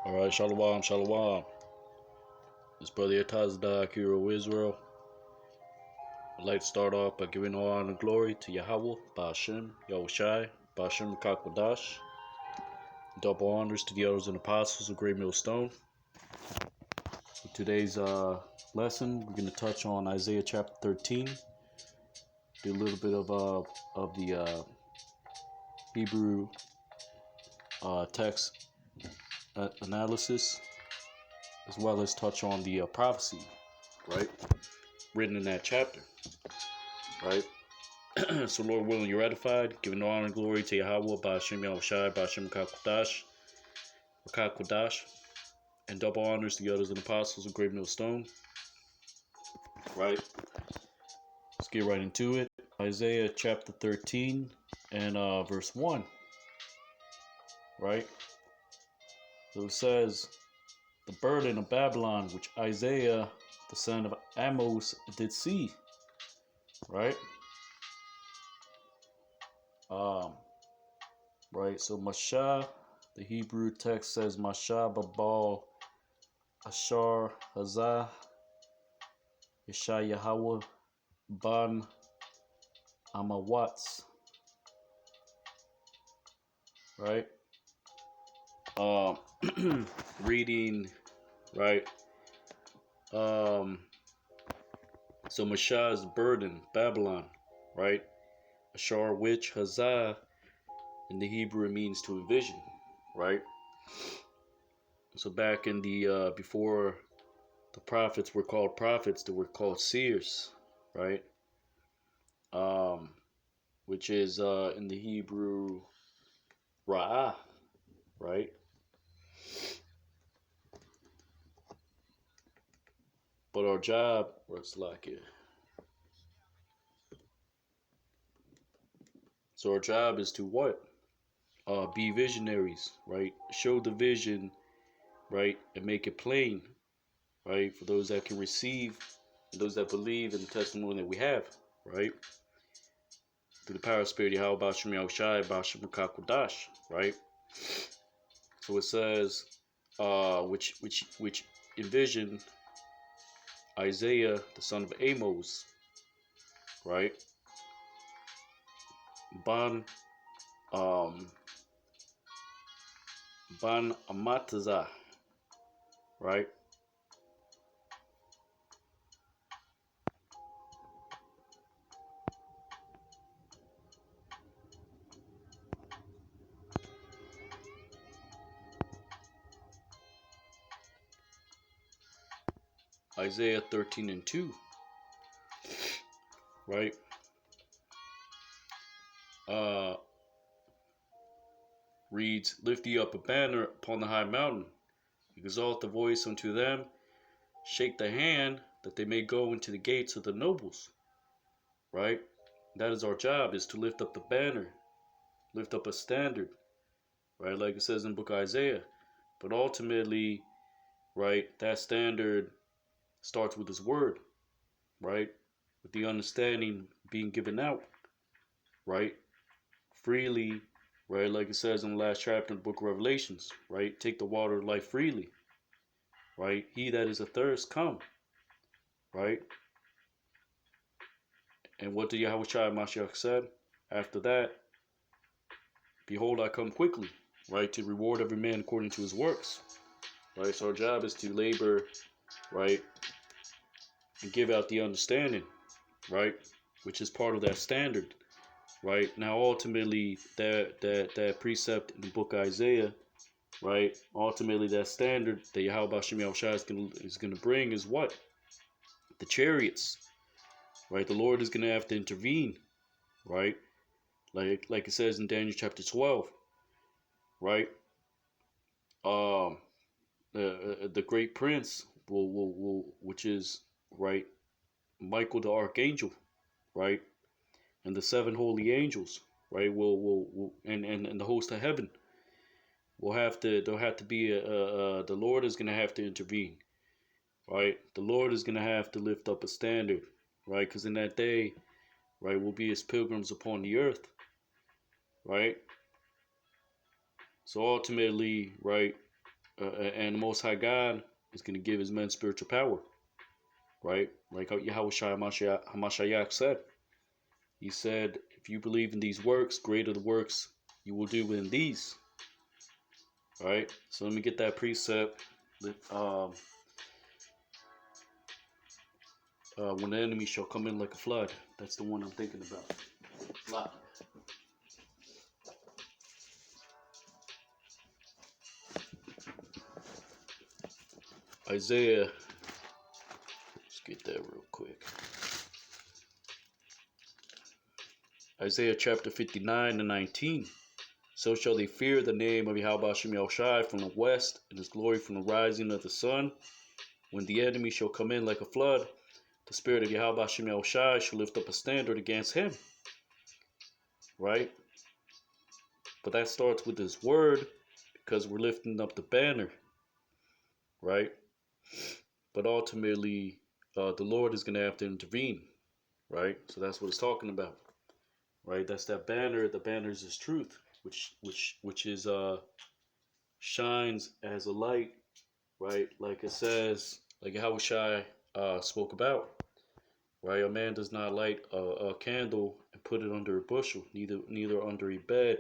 All right, shalom, shalom. This brother Yatazda, hero of Israel. I'd like to start off by giving all honor and glory to Yahweh, Ba'ashem, Yahushai, Ba'ashem Kakwadash. Double honors to the elders and apostles of Great Millstone. For today's lesson, we're going to touch on Isaiah chapter 13. Do a little bit of the Hebrew text analysis, as well as touch on the prophecy, right, written in that chapter, right? So, Lord willing, you're ratified, giving honor and glory to Yahweh, Ba'ashem Yahushai, Ba'ashem Kakwadash, and double honors to the elders and apostles of Great Millstone, right? Let's get right into it. Isaiah chapter 13 and verse 1, right? So it says, the burden of Babylon, which Isaiah, the son of Amos, did see, right? Right, so Mashah, the Hebrew text says Mashah Babal Ashar Hazah Yeshayahawa Ban Amawatz, right? Reading, right? So Mashah is burden, Babylon, right? Ashar, which Hazah in the Hebrew means to envision, right? So back in the before the prophets were called prophets, they were called seers, right? Which is in the Hebrew Ra'ah, right? But our job, what's like it? So our job is to what? Be visionaries, right? Show the vision, right, and make it plain, right, for those that can receive, and those that believe in the testimony that we have, right? Through the power of Spirit, Yahweh, Ba'ashem Yahushai, Ba'ashem Kakwadash, right? So it says, which envision Isaiah, the son of Amos, right? Ban Amatazah, right? Isaiah 13 and 2, right? Reads, lift ye up a banner upon the high mountain, exalt the voice unto them, shake the hand, that they may go into the gates of the nobles, right? That is our job, is to lift up the banner, lift up a standard, right? Like it says in the book of Isaiah. But ultimately, right, that standard starts with his word, right? With the understanding being given out, right? Freely, right? Like it says in the last chapter in the book of Revelations, right? Take the water of life freely, right? He that is athirst, come, right? And what did Yahweh Mashiach said? After that, behold, I come quickly, right? To reward every man according to his works, right? So our job is to labor, right? And give out the understanding, right? Which is part of that standard, right? Now, ultimately, that precept in the book of Isaiah, right? Ultimately, that standard that Yahweh Yahushua is gonna bring is what? The chariots, right? The Lord is gonna have to intervene, right? Like it says in Daniel chapter 12, right? The great prince will which is, right, Michael the archangel, right, and the seven holy angels, right, will and the host of heaven will have to, there'll have to be the Lord is gonna have to intervene, right? The Lord is gonna have to lift up a standard, right? Because in that day, right, we'll be as pilgrims upon the earth, right? So ultimately, right, and the Most High God is going to give his men spiritual power, right? Like how Yahushua Hamashiach said. He said, if you believe in these works, greater the works you will do within these, right? So let me get that precept. When the enemy shall come in like a flood. That's the one I'm thinking about. Isaiah, let's get that real quick. Isaiah chapter 59 and 19. So shall they fear the name of Yahweh Hashem Yahushai from the west, and his glory from the rising of the sun. When the enemy shall come in like a flood, the spirit of Yahweh Hashem Yahushai shall lift up a standard against him. Right? But that starts with his word, because we're lifting up the banner. Right? But ultimately, the Lord is going to have to intervene. Right? So that's what it's talking about. Right? That's that banner. The banner is his truth, which is shines as a light, right? Like it says, like Yahushai spoke about, right? A man does not light a candle and put it under a bushel, neither under a bed,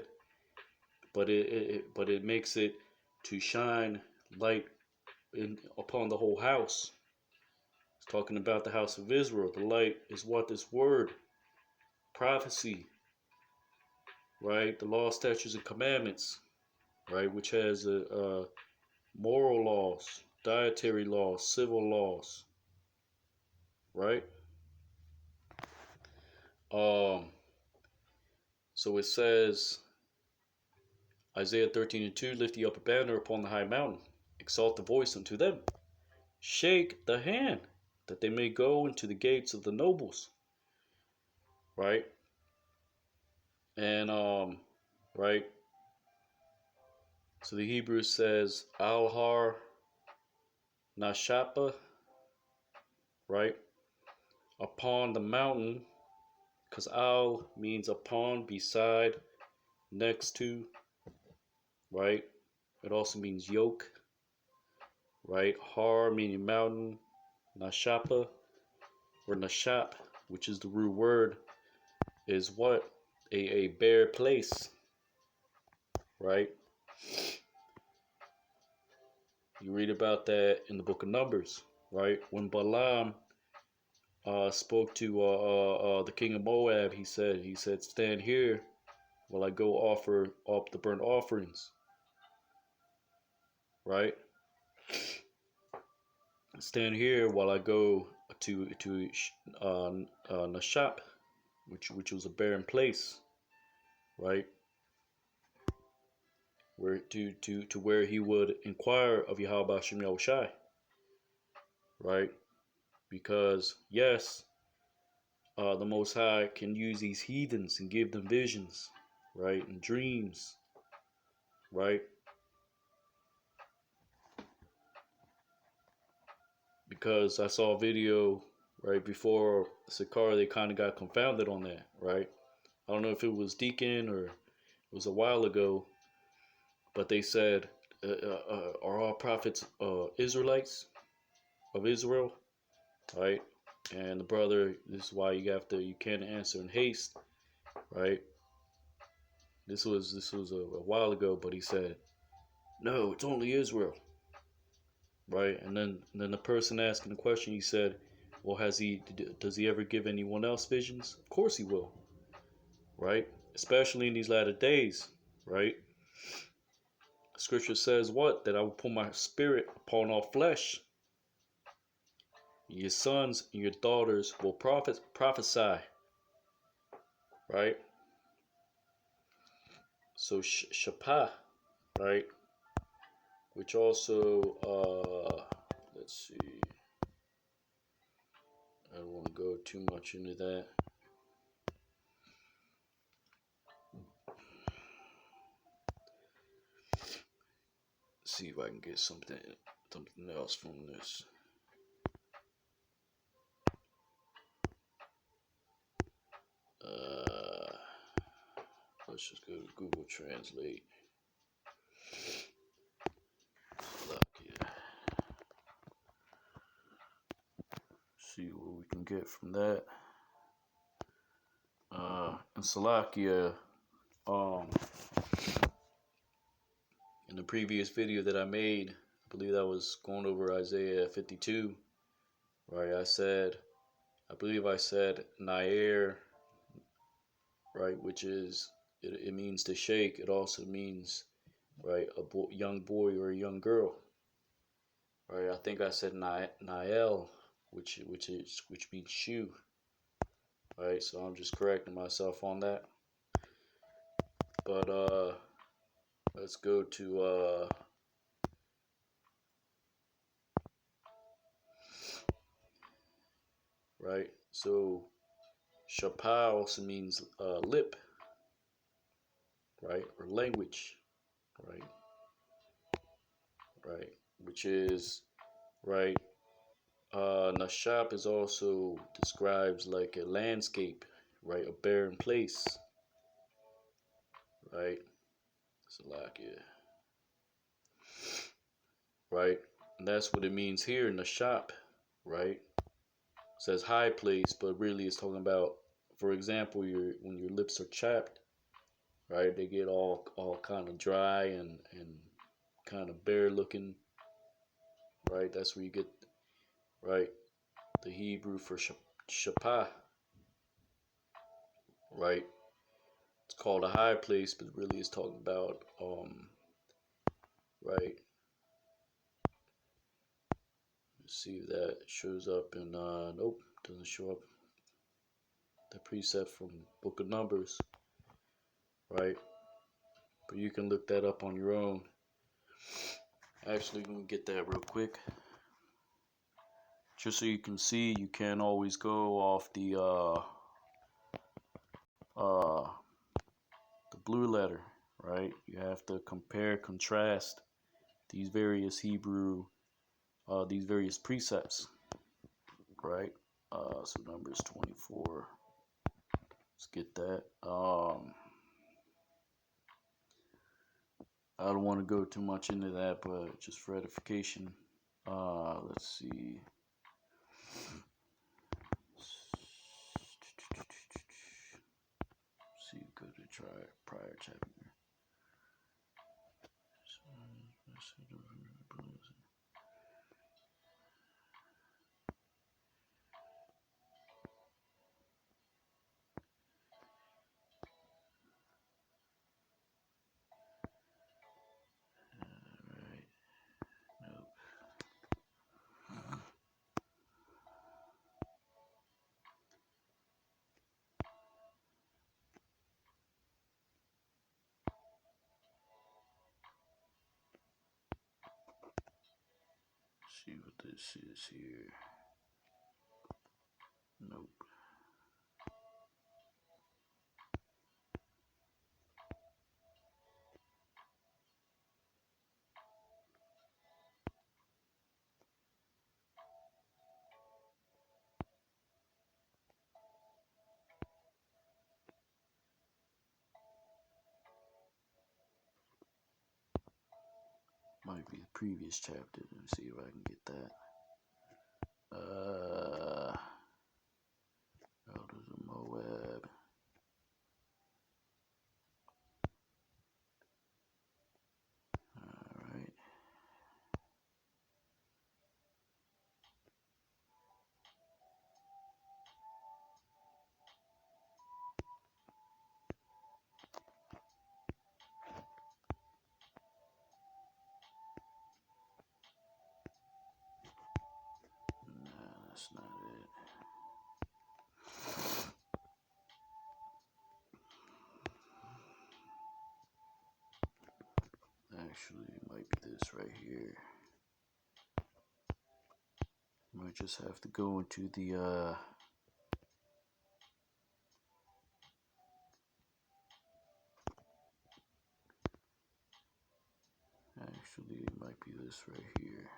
but it makes it to shine light upon the whole house. It's talking about the house of Israel. The light is what? This word, prophecy, right? The law, statutes, and commandments, right? Which has moral laws, dietary laws, civil laws, right? So it says, Isaiah 13 and 2, lift ye up a banner upon the high mountain, exalt the voice unto them, shake the hand, that they may go into the gates of the nobles, right? And right. So the Hebrew says Al Har Nashapa, right? Upon the mountain, because Al means upon, beside, next to, right? It also means yoke, right? Har meaning mountain, Nashapa or Nashap, which is the root word, is what? A bare place, right? You read about that in the book of Numbers, right? When Balaam spoke to the king of Moab, he said, stand here while I go offer up the burnt offerings, right? Stand here while I go to Nashap, which was a barren place, right? Where to where he would inquire of Yahweh Hashem Yahushai, right? Because yes, the Most High can use these heathens and give them visions, right, and dreams, right? Because I saw a video right before Zechariah, they kind of got confounded on that, right? I don't know if it was Deacon or it was a while ago, but they said, are all prophets Israelites of Israel, right? And the brother, this is why you can't answer in haste, right? This was a while ago, but he said, no, it's only Israel, right? And then the person asking the question, he said, well, does he ever give anyone else visions? Of course he will, right? Especially in these latter days, right? Scripture says what? That I will put my spirit upon all flesh. Your sons and your daughters will prophesy, right? So Shapah, right? Which also, let's see. I don't want to go too much into that. Let's see if I can get something else from this. Let's just go to Google Translate. See what we can get from that. And Salakia, in the previous video that I made, I believe I was going over Isaiah 52, right? I believe I said Nair, right? Which is, it means to shake. It also means, right, a young boy or a young girl, right? I think I said Nael, which means shoe, right? So I'm just correcting myself on that. But let's go to right. So Shapa also means lip, right, or language, right, right, which is right. Nashap is also describes like a landscape, right, a barren place, right. Salakia, right, and that's what it means here in the shop, right. It says high place, but really it's talking about, for example, when your lips are chapped, right, they get all kind of dry and kind of bare looking, right. That's where you get, right, the Hebrew for shapa, right. It's called a high place, but really it's talking about right. Let's see if that shows up in nope, doesn't show up. The precept from Book of Numbers, right? But you can look that up on your own. Actually, let me get that real quick, just so you can see. You can't always go off the blue letter, right? You have to compare, contrast these various these various precepts, right? So Numbers 24. Let's get that. I don't want to go too much into that, but just for edification, let's see. See, go to prior chapter. See what this is here. Nope. Might be the previous chapter. Let me see if I can get that. Elders of Moab. Alright. Nah, that's not it. Actually, it might be this right here. Might just have to go into the actually it might be this right here.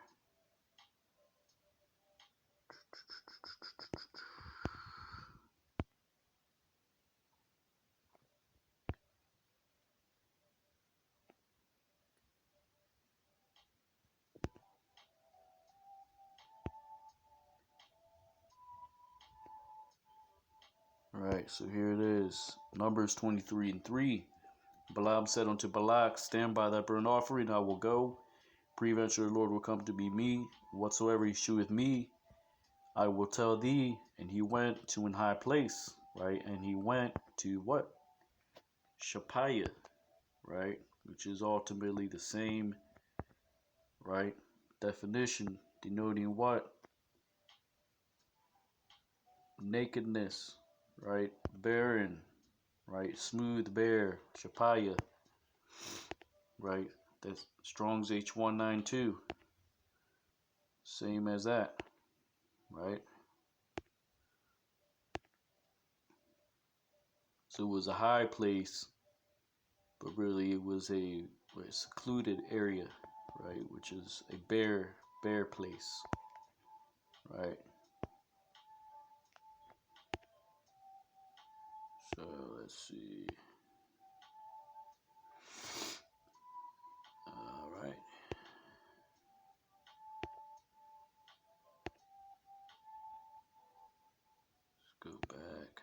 Right, so here it is. Numbers 23:3. Balaam said unto Balak, stand by that burnt offering, I will go. Peradventure the Lord will come to be me. Whatsoever he sheweth me, I will tell thee. And he went to an high place, right? And he went to what? Shapaya, right? Which is ultimately the same, right? Definition denoting what? Nakedness, right? Barren, right? Smooth, bare, Shapaya, right? That's Strong's H192. Same as that, right? So it was a high place, but really it was a secluded area, right? Which is a bare place, right? So let's see. All right. Let's go back.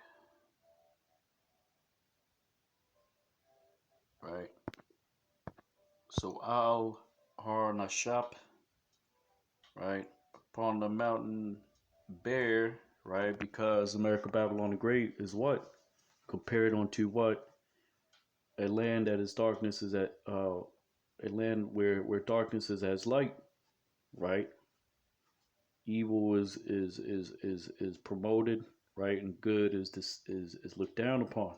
Right. So Al Har Nashap, right, upon the mountain bare, right, because America Babylon the Great is what? Compared unto what? A land that is darkness is at a land where darkness is as light, right? Evil is promoted, right, and good is looked down upon,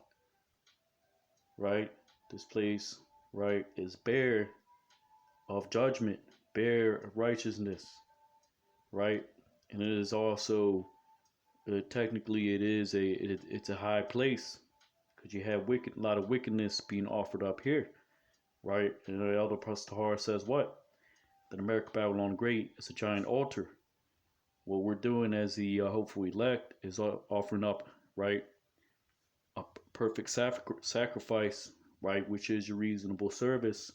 right? This place, right, is bare of judgment, bare of righteousness, right? And it is also technically it's a high place because you have a lot of wickedness being offered up here, right? And the Elder Pastor says what? That America Babylon Great is a giant altar. What we're doing as the hopeful elect is offering up, right, a perfect sacrifice, right, which is your reasonable service,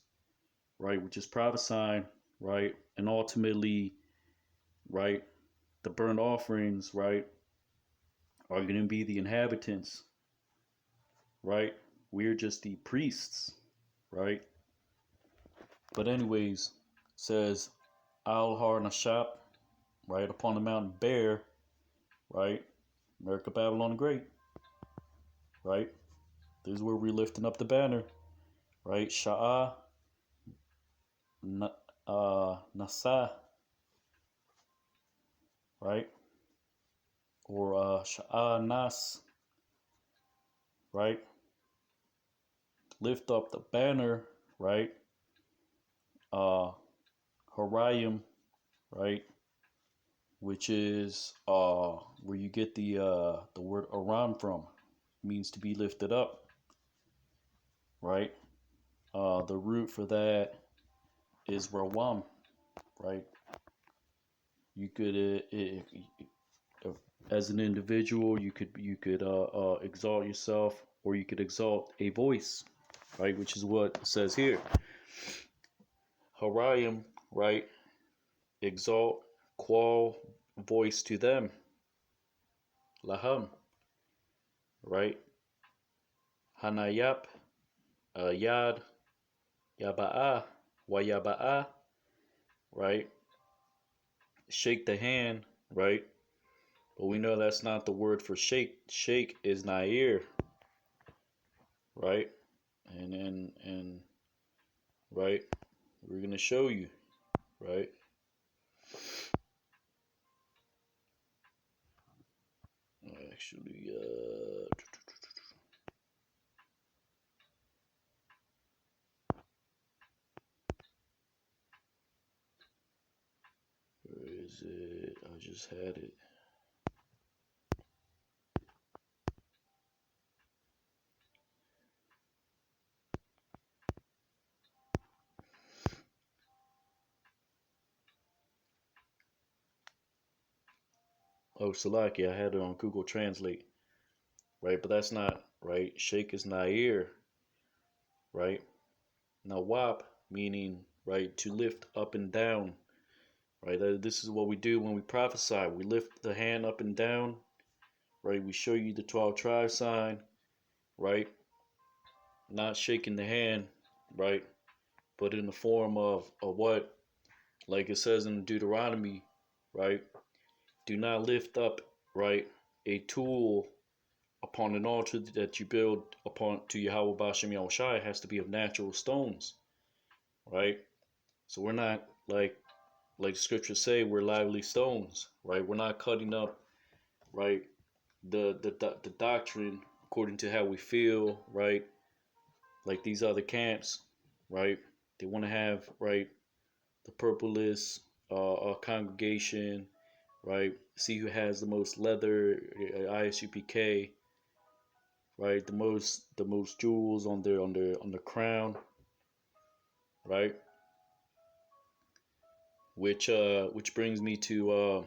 right, which is prophesying, right, and ultimately, right, the burnt offerings, right, are going to be the inhabitants, right? We're just the priests, right? But anyways, says Al Har Nashap, right, upon the mountain bare, right? America Babylon the Great, right? This is where we're lifting up the banner, right? Sha'ah, Nasa, right? Or Sha'ah Nas, right? Lift up the banner, right? Uh, Horium, right? Which is where you get the word Aram from. It means to be lifted up, right? The root for that is Rawam, right? You could, as an individual, you could exalt yourself, or you could exalt a voice, right? Which is what it says here. Horium, right? Exalt, qual, voice to them. Laham, right? Hanayap, Yad, Yaba'a, Wayaba'a, right? Shake the hand, right? But we know that's not the word for shake. Shake is Nair, right? And right, we're gonna show you, right? Actually, where is it? I just had it. Oh, Salaki, I had it on Google Translate, right? But that's not right. Shake is Nair, right? Nawab, meaning, right, to lift up and down, right? This is what we do when we prophesy. We lift the hand up and down, right? We show you the 12 tribe sign, right? Not shaking the hand, right? But in the form of what? Like it says in Deuteronomy, right? Do not lift up, right, a tool upon an altar that you build upon to Yahweh Bashem Yahushai. It has to be of natural stones, right? So we're not like the scriptures say, we're lively stones, right? We're not cutting up, right, the doctrine according to how we feel, right? Like these other camps, right? They want to have, right, the purpleless congregation, right? See who has the most leather, ISUPK, right? The most jewels on their crown, right? Which brings me to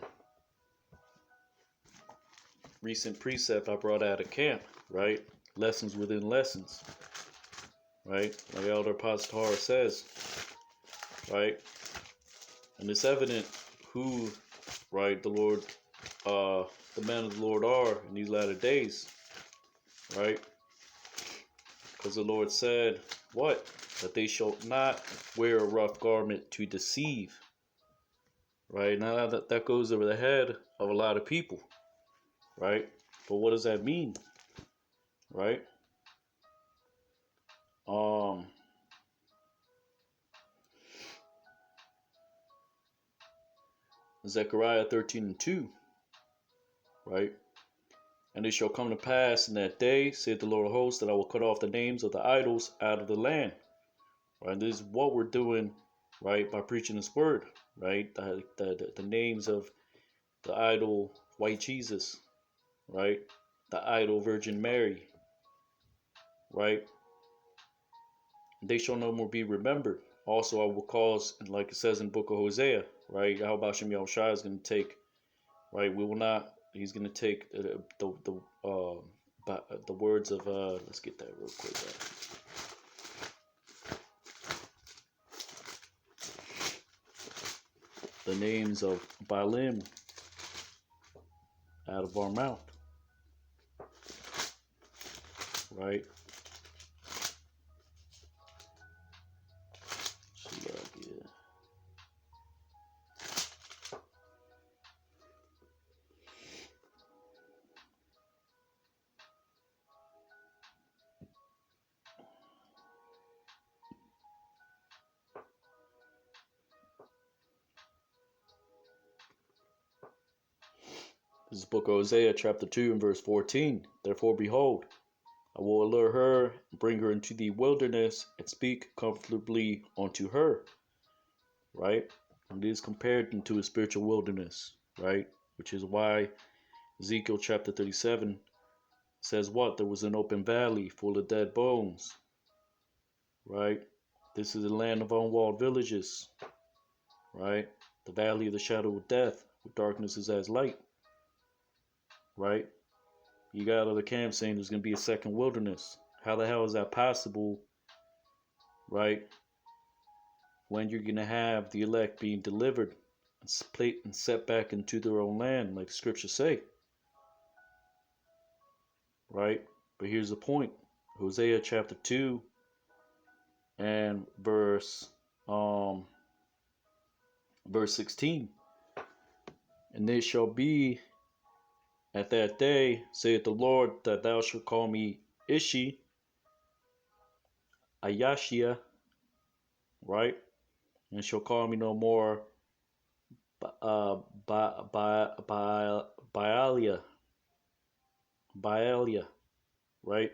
recent precept I brought out of camp, right? Lessons within lessons, right? Like Elder Pastor says, right? And it's evident who, right, the men of the Lord are in these latter days, right? Because the Lord said, what? That they shall not wear a rough garment to deceive, right? Now that goes over the head of a lot of people, right? But what does that mean, right? Zechariah 13:2, right? And it shall come to pass in that day, saith the Lord of hosts, that I will cut off the names of the idols out of the land. Right? And this is what we're doing, right, by preaching this word, right? The names of the idol white Jesus, right? The idol Virgin Mary, right? They shall no more be remembered. Also, I will cause, like it says in the book of Hosea, right? How about Shem Yahushua is going to take, right? We will not. He's going to take the words of. Let's get that real quick. The names of Baalim out of our mouth, right? This is the book of Hosea, chapter 2, and verse 14. Therefore, behold, I will allure her, and bring her into the wilderness, and speak comfortably unto her. Right? And it is compared into a spiritual wilderness, right? Which is why Ezekiel chapter 37 says what? There was an open valley full of dead bones. Right? This is the land of unwalled villages. Right? The valley of the shadow of death, where darkness is as light. Right? You got other camps saying there's going to be a second wilderness. How the hell is that possible, right? When you're going to have the elect being delivered and split and set back into their own land, like the scriptures say, right? But here's the point. Hosea chapter 2 and verse 16. And it shall be at that day, saith the Lord, that thou shalt call me Ishi, Ayashia, right? And shall call me no more Baalia, right?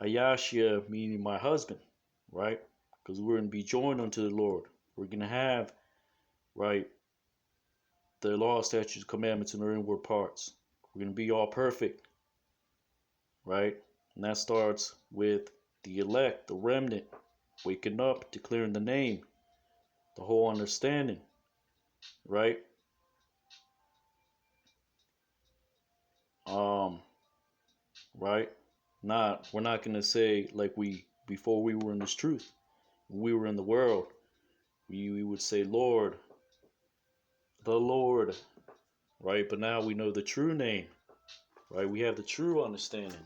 Ayashia meaning my husband, right? Because we're going to be joined unto the Lord. We're going to have, right, the law, statutes, commandments, and their inward parts. We're going to be all perfect, right? And that starts with the elect, the remnant, waking up, declaring the name, the whole understanding, right? Right? We're not gonna say like before we were in this truth, when we were in the world, we would say Lord, the Lord, right? But now we know the true name, right? We have the true understanding,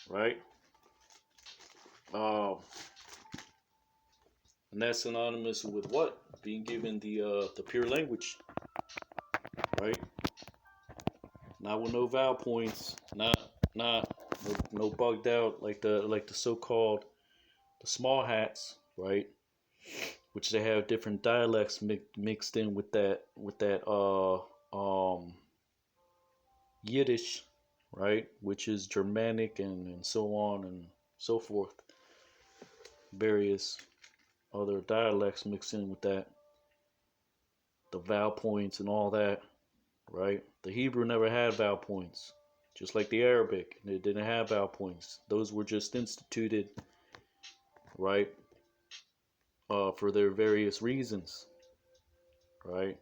right? Um, and that's synonymous with what? Being given the pure language, right? Not with no vowel points, not no bugged out like the so-called the small hats, right? Which they have different dialects mixed in with that Yiddish, right? Which is Germanic and so on and so forth. Various other dialects mixed in with that, the vowel points and all that, right? The Hebrew never had vowel points, just like the Arabic. They didn't have vowel points. Those were just instituted, right, for their various reasons, right?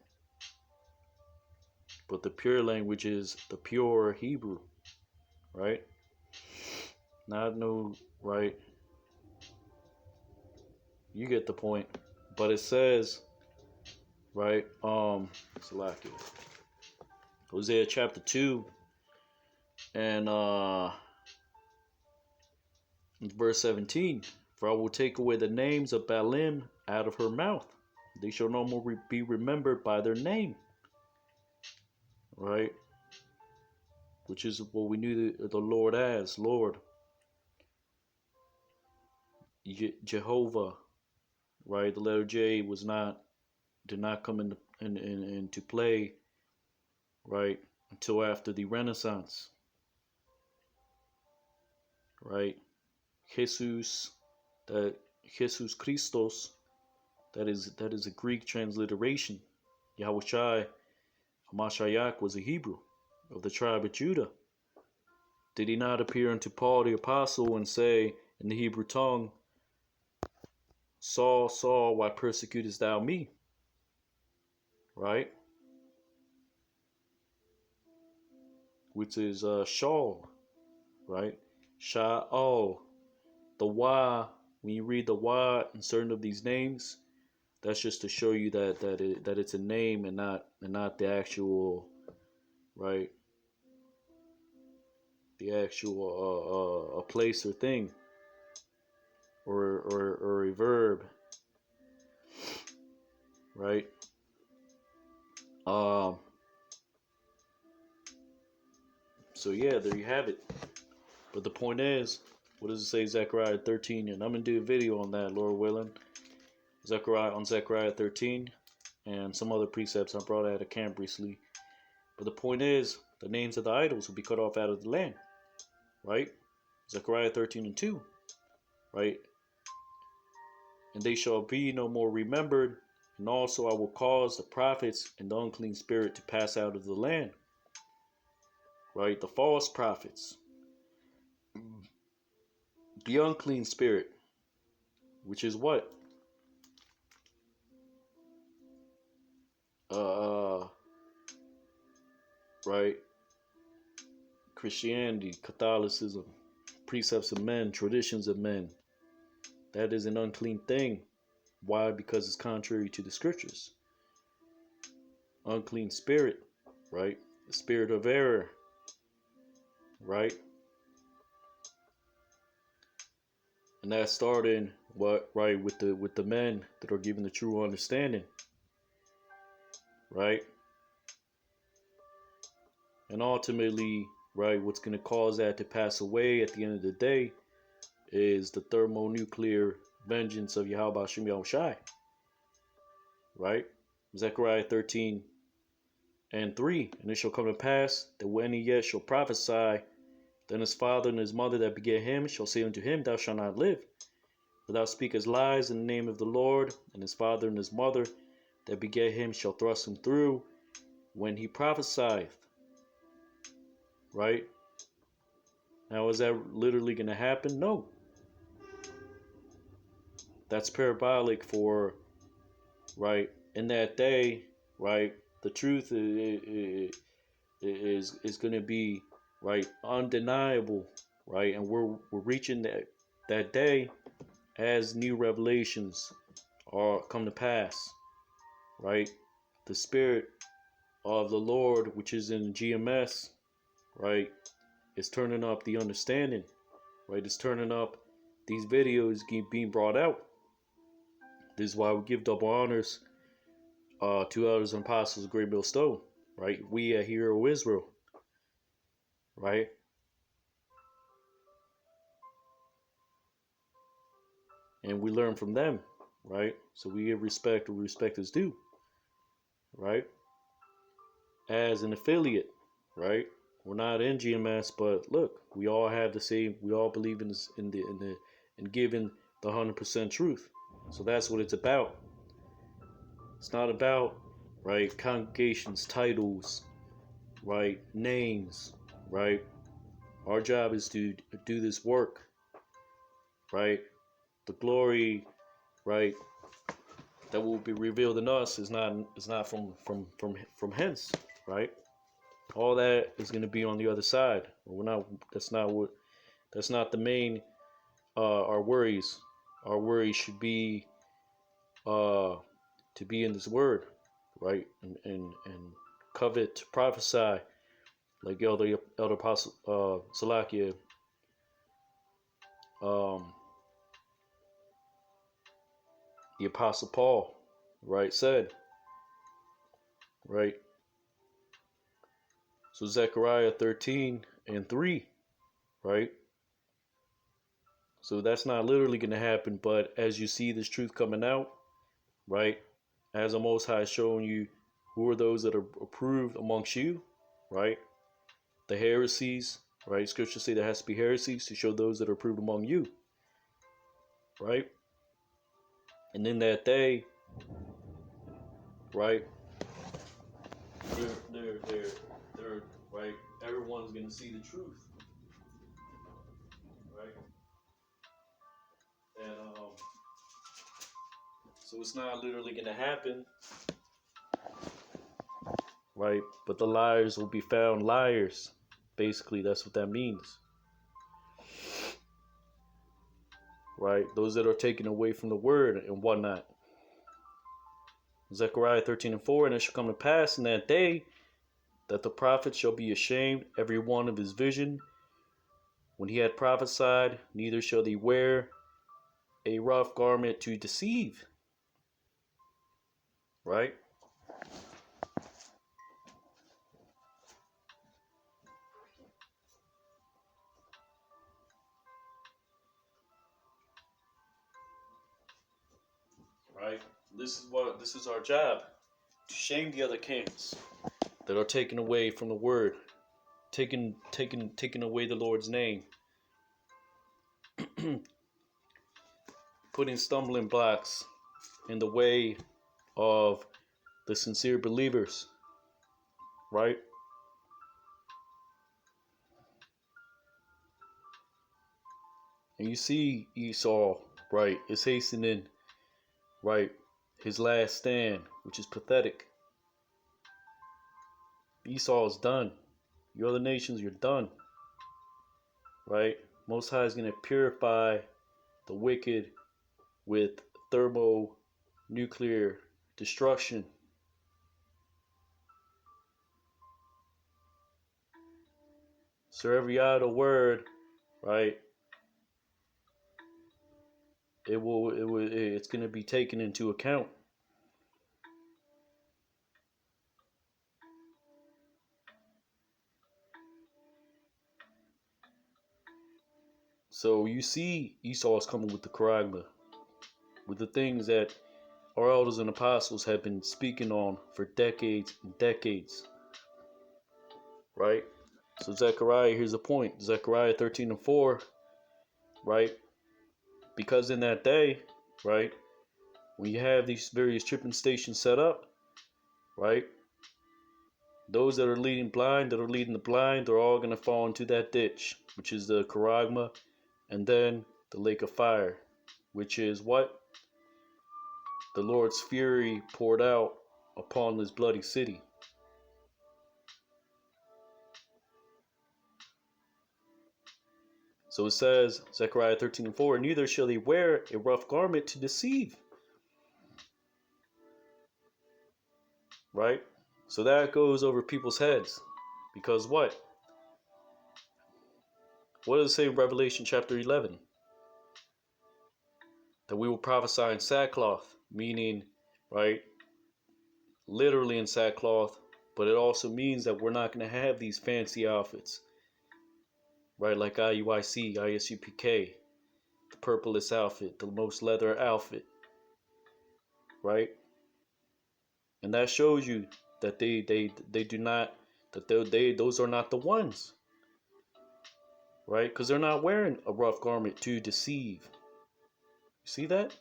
But the pure language is the pure Hebrew, right? Not no, right? You get the point. But it says, right? Salakia. Hosea chapter 2 and verse 17. For I will take away the names of Baalim out of her mouth. They shall no more be remembered by their name. Right? Which is what we knew the Lord as, Lord. Jehovah. Right? The letter J did not come into play, right, until after the Renaissance. Right? Jesus, that Jesus Christos, that is a Greek transliteration. Yahushai Hamashiach was a Hebrew of the tribe of Judah. Did he not appear unto Paul the apostle and say in the Hebrew tongue, Saul, Saul, why persecutest thou me? Right? Which is Shaul, right? Sha'al. The Y, when you read the Y in certain of these names, that's just to show you that it's a name and not the actual, right? The actual a place or thing or a verb, right? So yeah, there you have it. But the point is, what does it say, Zechariah 13? And I'm gonna do a video on that, Lord willing. Zechariah 13 and some other precepts I brought out of camp recently. But the point is, the names of the idols will be cut off out of the land, right? Zechariah 13 and 2, right? And they shall be no more remembered, and also I will cause the prophets and the unclean spirit to pass out of the land, right? The false prophets, the unclean spirit, which is what? Right? Christianity, Catholicism, precepts of men, traditions of men. That is an unclean thing. Why? Because it's contrary to the scriptures. Unclean spirit, right? The spirit of error, right? And that's starting what, right, with the men that are given the true understanding, right? And ultimately, right, what's going to cause that to pass away at the end of the day is the thermonuclear vengeance of Yahweh Hashem Yahushai, right? Zechariah 13 and 3. And it shall come to pass that when he yet shall prophesy, then his father and his mother that begat him shall say unto him, Thou shalt not live. For thou speakest lies in the name of the Lord, and his father and his mother that begat him shall thrust him through when he prophesieth. Right? Now, is that literally going to happen? No. That's parabolic for, right, in that day, right, the truth is going to be, right, undeniable, right, and we're reaching that day as new revelations are come to pass, right? The spirit of the Lord, which is in GMS, right? It's turning up the understanding, right? It's turning up these videos being brought out. This is why we give double honors to elders and apostles of Great Millstone, right? We at Hero Israel, right? And we learn from them, right? So we give respect where respect is due, right? As an affiliate, right? We're not in GMS, but look, we all have the same. We all believe in this, in giving the 100% truth. So that's what it's about. It's not about, right, congregations, titles, right, names, right. Our job is to do this work, right. The glory, right, that will be revealed in us is not from hence, right. All that is going to be on the other side. We're not. That's not what. That's not the main. Our worries. Our worries should be to be in this word, right, and covet to prophesy, like Elder Apostle Salakia, the Apostle Paul, right, said, right. So Zechariah 13:3, right. So that's not literally going to happen, but as you see this truth coming out, right, as the Most High is showing you who are those that are approved amongst you, right, the heresies, right, scriptures say there has to be heresies to show those that are approved among you, right, and in that day, right, they're right, everyone's going to see the truth, right, and so it's not literally going to happen, right, but the liars will be found liars. Basically, that's what that means, right? Those that are taken away from the word and whatnot. Zechariah 13:4, and it shall come to pass in that day that the prophet shall be ashamed every one of his vision when he had prophesied, neither shall they wear a rough garment to deceive. Right? Right? This is our job, to shame the other camps that are taken away from the word, taking away the Lord's name, putting stumbling blocks in the way of the sincere believers, right? And you see Esau, right, is hastening, right, his last stand, which is pathetic. Esau is done. You other nations, you're done, right? Most High is going to purify the wicked with thermonuclear destruction. So every idle word, right, it's going to be taken into account. So you see Esau is coming with the charagma, with the things that our elders and apostles have been speaking on for decades and decades, right? So Zechariah, here's the point. Zechariah 13:4, right? Because in that day, right, when you have these various tripping stations set up, right, those that are leading blind, that are leading the blind, they're all going to fall into that ditch, which is the charagma, and then the lake of fire, which is what? The Lord's fury poured out upon this bloody city. So it says, Zechariah 13:4, neither shall they wear a rough garment to deceive. Right? So that goes over people's heads. Because what? What does it say in Revelation chapter 11? That we will prophesy in sackcloth, meaning, right, literally in sackcloth, but it also means that we're not going to have these fancy outfits, right, like IUIC, ISUPK, the purplest outfit, the most leather outfit, right? And that shows you that they do not, that those are not the ones, right? Because they're not wearing a rough garment to deceive. You see that?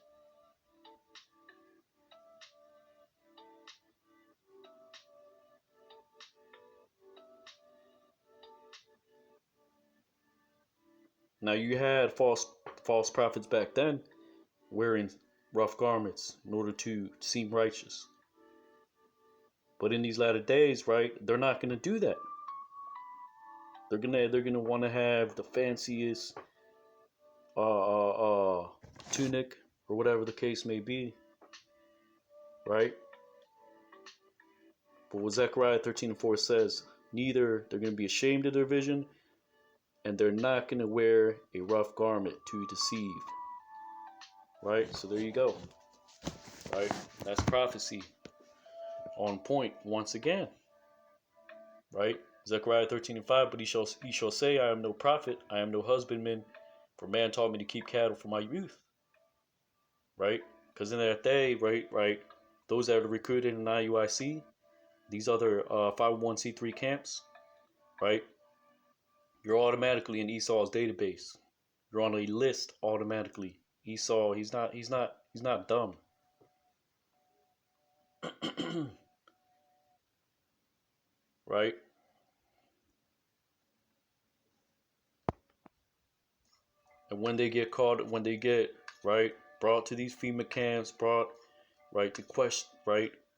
Now you had false prophets back then wearing rough garments in order to seem righteous. But in these latter days, right, they're not gonna do that. They're gonna want to have the fanciest tunic or whatever the case may be, right? But what Zechariah 13:4 says, neither they're gonna be ashamed of their vision, and they're not gonna wear a rough garment to deceive. Right? So there you go. Right? That's prophecy on point once again. Right? Zechariah 13:5, but he shall say, I am no prophet, I am no husbandman, for man taught me to keep cattle from my youth. Right? Because in that day, right, those that are recruited in IUIC, these other 501c3 camps, right, you're automatically in Esau's database. You're on a list automatically. Esau, he's not dumb. Right? And when they get caught, when they get, right, brought to these FEMA camps, brought, right, to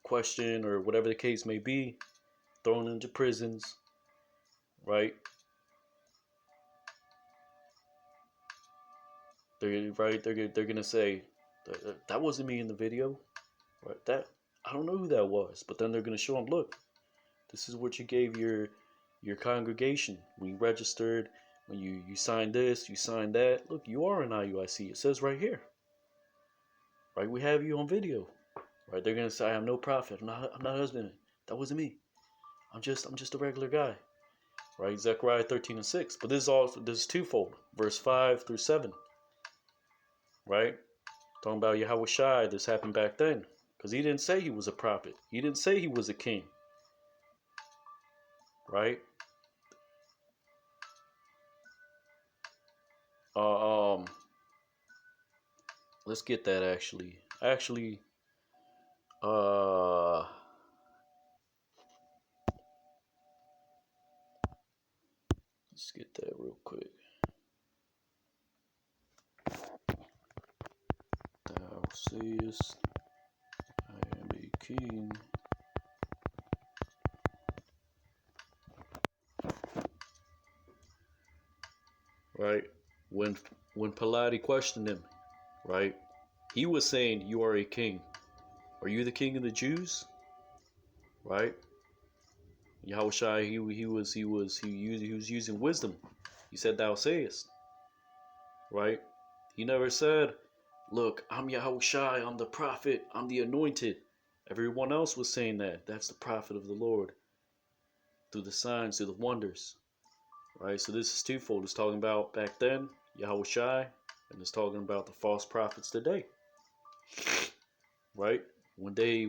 question or whatever the case may be, thrown into prisons, right, they're gonna say that wasn't me in the video, right? That, I don't know who that was, but then they're gonna show them, look, this is what you gave your congregation when you registered, when you signed this, you signed that. Look, you are an IUIC. It says right here. Right, we have you on video. Right, they're gonna say, I'm no prophet. I'm not a husband. That wasn't me. I'm just a regular guy. Right, Zechariah 13:6. But this is twofold. Verse 5 through 7. Right, talking about Yahweh Shai. This happened back then, because he didn't say he was a prophet. He didn't say he was a king. Right. Uh, um, let's get that actually. Uh, let's get that real quick. Thou sayest, I am a king. Right? When Pilate questioned him, right? He was saying, "You are a king. Are you the king of the Jews?" Right? Yahushua, he was using wisdom. He said, "Thou sayest." Right? He never said, "Look, I'm Yahushua. I'm the prophet. I'm the anointed." Everyone else was saying that. That's the prophet of the Lord through the signs, through the wonders. Right? So this is twofold. It's talking about back then, Yahushua, and it's talking about the false prophets today. Right? When they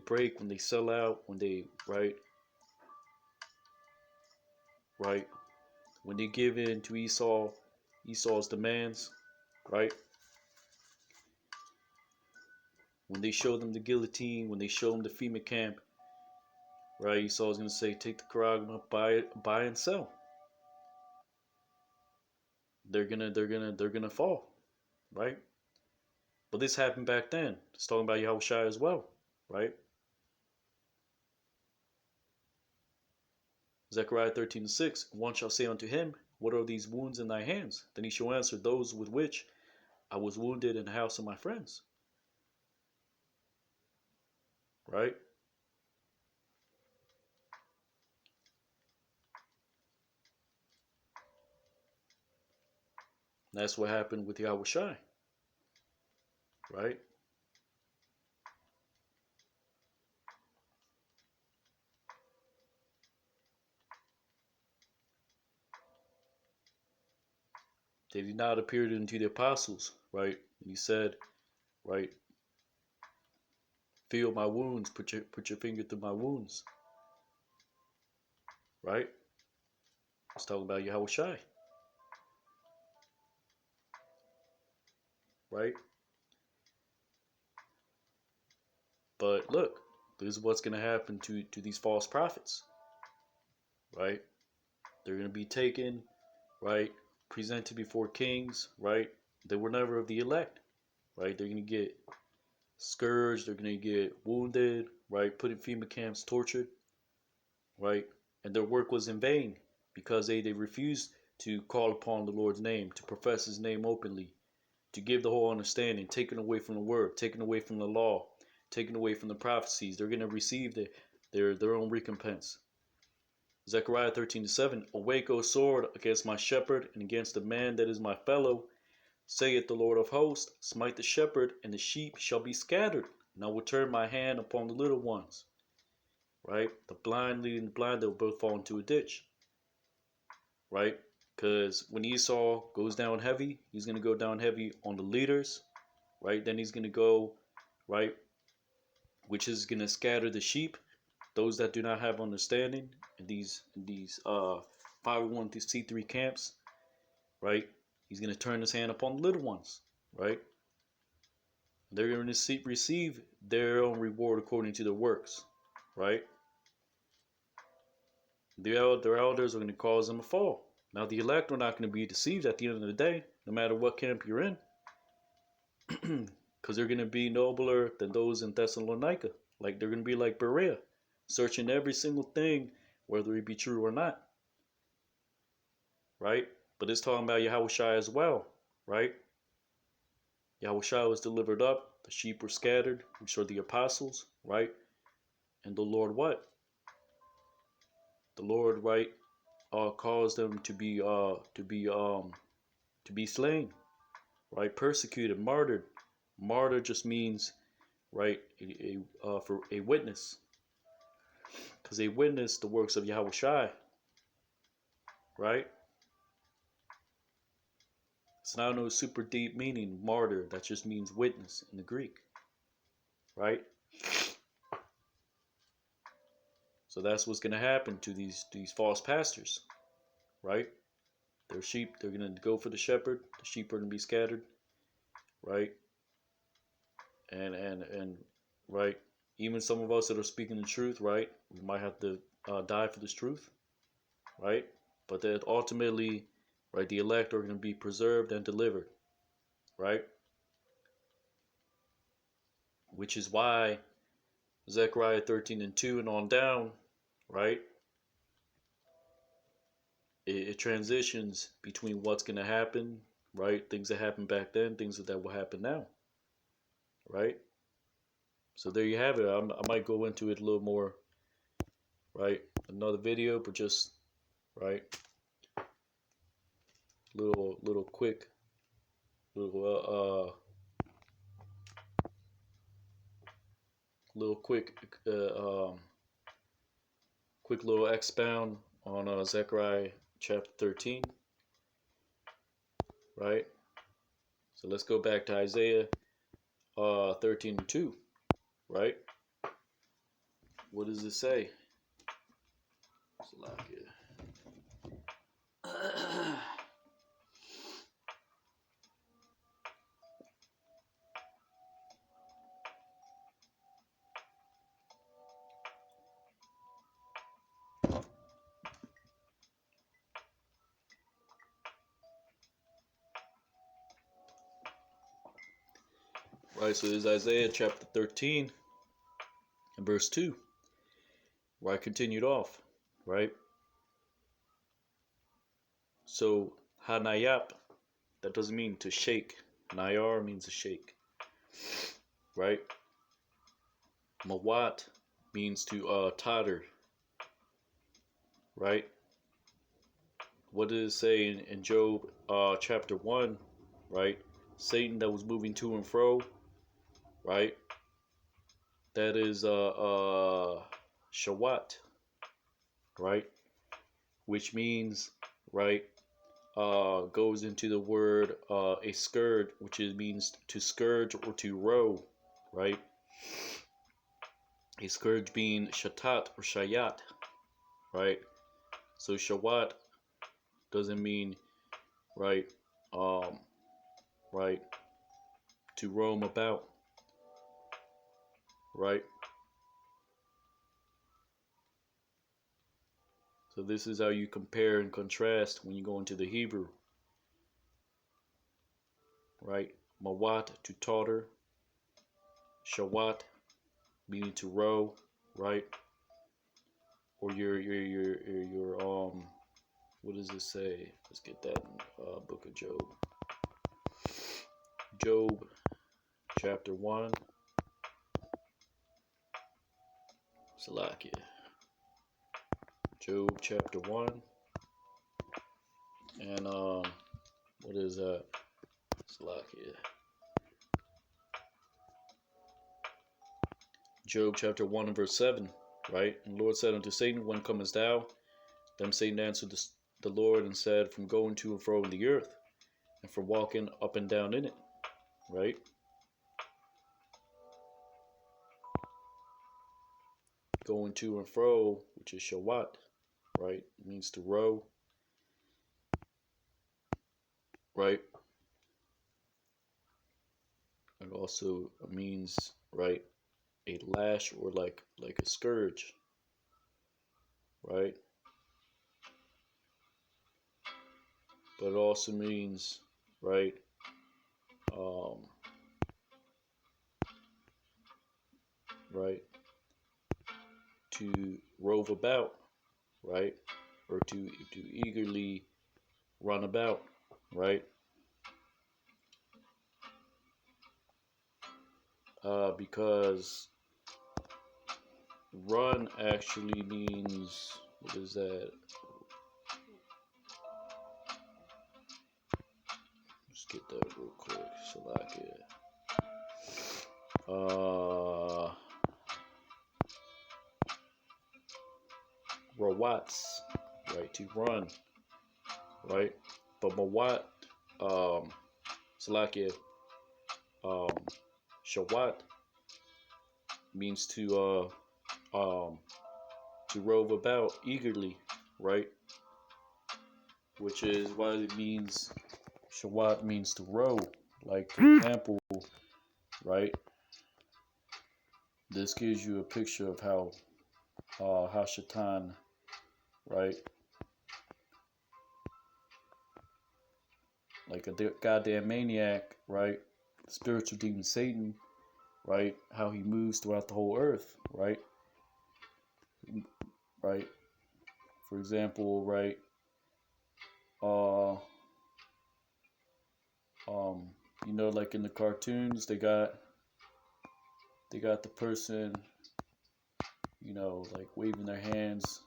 break, when they sell out, when they right, when they give in to Esau's demands, right? When they show them the guillotine, when they show them the FEMA camp, right? Esau's gonna say, take the Karagma, buy and sell. They're gonna fall, right? But this happened back then. It's talking about Yahushua as well, right? Zechariah 13:6. One shall say unto him, what are these wounds in thy hands? Then he shall answer, those with which I was wounded in the house of my friends. Right? That's what happened with Yahweh Shai, right? They did not appear unto the apostles, right? And he said, right, feel my wounds, put your finger through my wounds, right? Let's talk about Yahweh Shai, right? But look, this is what's going to happen to these false prophets, right? They're going to be taken, right? Presented before kings, right? They were never of the elect, right? They're going to get scourged, they're going to get wounded, right? Put in FEMA camps, tortured, right? And their work was in vain because they refused to call upon the Lord's name, to profess his name openly, to give the whole understanding, taken away from the word, taken away from the law, taken away from the prophecies. They're going to receive their own recompense. Zechariah 13:7, awake, O sword, against my shepherd, and against the man that is my fellow, saith the Lord of hosts, smite the shepherd, and the sheep shall be scattered, and I will turn my hand upon the little ones. Right? The blind leading the blind, they'll both fall into a ditch. Right? Because when Esau goes down heavy, he's going to go down heavy on the leaders. Right? Then he's going to go, right, which is going to scatter the sheep, those that do not have understanding in these 501c3 camps, right? He's going to turn his hand upon the little ones, right? They're going to receive their own reward according to their works, right? Their elders are going to cause them a fall. Now, the elect are not going to be deceived at the end of the day, no matter what camp you're in, because they're going to be nobler than those in Thessalonica. Like, they're going to be like Berea, searching every single thing, whether it be true or not, right? But it's talking about Yahweh Shai as well, right? Yahweh Shai was delivered up, the sheep were scattered, which are the apostles, right? And the Lord what? The Lord, right, caused them to be slain, right? Persecuted, martyred. Martyr just means, right, for a witness, because they witnessed the works of Yahweh Shai, right? It's not no super deep meaning, martyr. That just means witness in the Greek, right? So that's what's going to happen to these false pastors, right? Their sheep, they're going to go for the shepherd. The sheep are going to be scattered, right? And right, even some of us that are speaking the truth, right? We might have to die for this truth, right? But that ultimately, right, the elect are going to be preserved and delivered, right? Which is why Zechariah 13:2 and on down, right? It transitions between what's going to happen, right? Things that happened back then, things that will happen now, right? So there you have it. I might go into it a little more, right? Another video, but just, right? Little quick, little little quick, quick little expound on Zechariah chapter 13, right? So let's go back to Isaiah 13:2, right? What does it say? Right, so this is Isaiah chapter 13 and verse 2, where I continued off, right? So, Hanayap, that doesn't mean to shake. Nayar means to shake, right? Mawat means to totter, right? what did it say in Job chapter 1, right? Satan that was moving to and fro, right? That is Shawat, right? Which means, right, goes into the word a scourge, which means to scourge or to row, right? A scourge being shatat or shayat, right? So shawat doesn't mean, right, um, right, to roam about, right? So this is how you compare and contrast when you go into the Hebrew, right? Mawat to totter, shawat meaning to row, right? Or your what does it say? Let's get that in book of Job. Job chapter 1. Salakia. Job chapter 1. And what is that? Salakia. Job chapter 1 and verse 7, right? And the Lord said unto Satan, when comest thou? Then Satan answered the Lord and said, from going to and fro in the earth, and from walking up and down in it, right? Going to and fro, which is shawat, right? It means to row, right? It also means, right, a lash or like a scourge, right? But it also means, right, um, right, to rove about, right, or to eagerly run about, right? Because run actually means, what is that? Let's get that real quick. Salakia. Rawats, right? To run, right? But Mawat, Salakia, Shawat means to rove about eagerly, right? Which is why it means Shawat means to row. Like for example, right? This gives you a picture of how Shaitan, right? Like a goddamn maniac, right? Spiritual demon Satan, right? How he moves throughout the whole earth, right? Right? For example, right? Uh, you know, like in the cartoons, they got the person, you know, like waving their hands,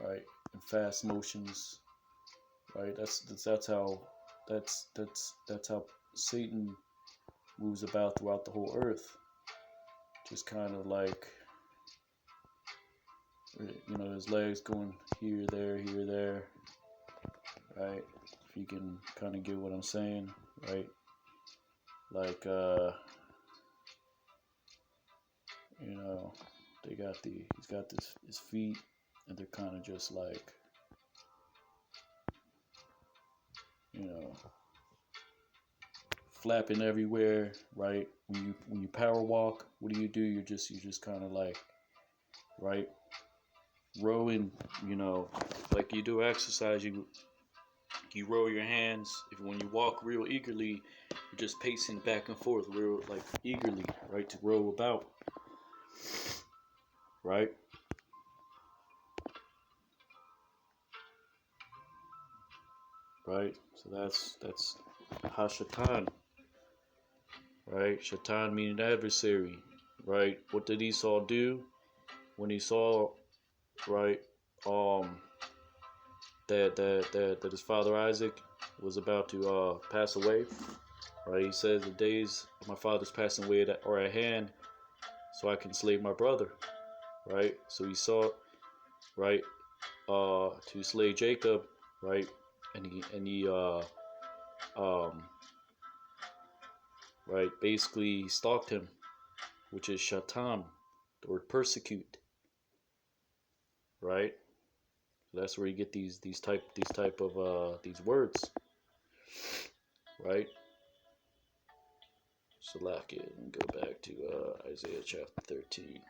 right, in fast motions, right? That's how Satan moves about throughout the whole earth, just kind of like, you know, his legs going here, there, right? If you can kind of get what I'm saying, right? Like, you know, he's got his feet, and they're kind of just like, you know, flapping everywhere, right? When you power walk, what do? You're just kind of like, right, rowing, you know, like you do exercise, you roll your hands. When you walk real eagerly, you're just pacing back and forth real like eagerly, right, to row about, right? Right? So that's Hashatan, right? Shatan meaning adversary, right? What did Esau do when he saw, right, that his father Isaac was about to pass away. Right? He says the days of my father's passing away are at hand, so I can slay my brother. Right? So he sought, right, to slay Jacob, right, and he right, basically stalked him, which is shatam, the word persecute, right? That's where you get these type of these words, right? So like it and go back to Isaiah chapter 13.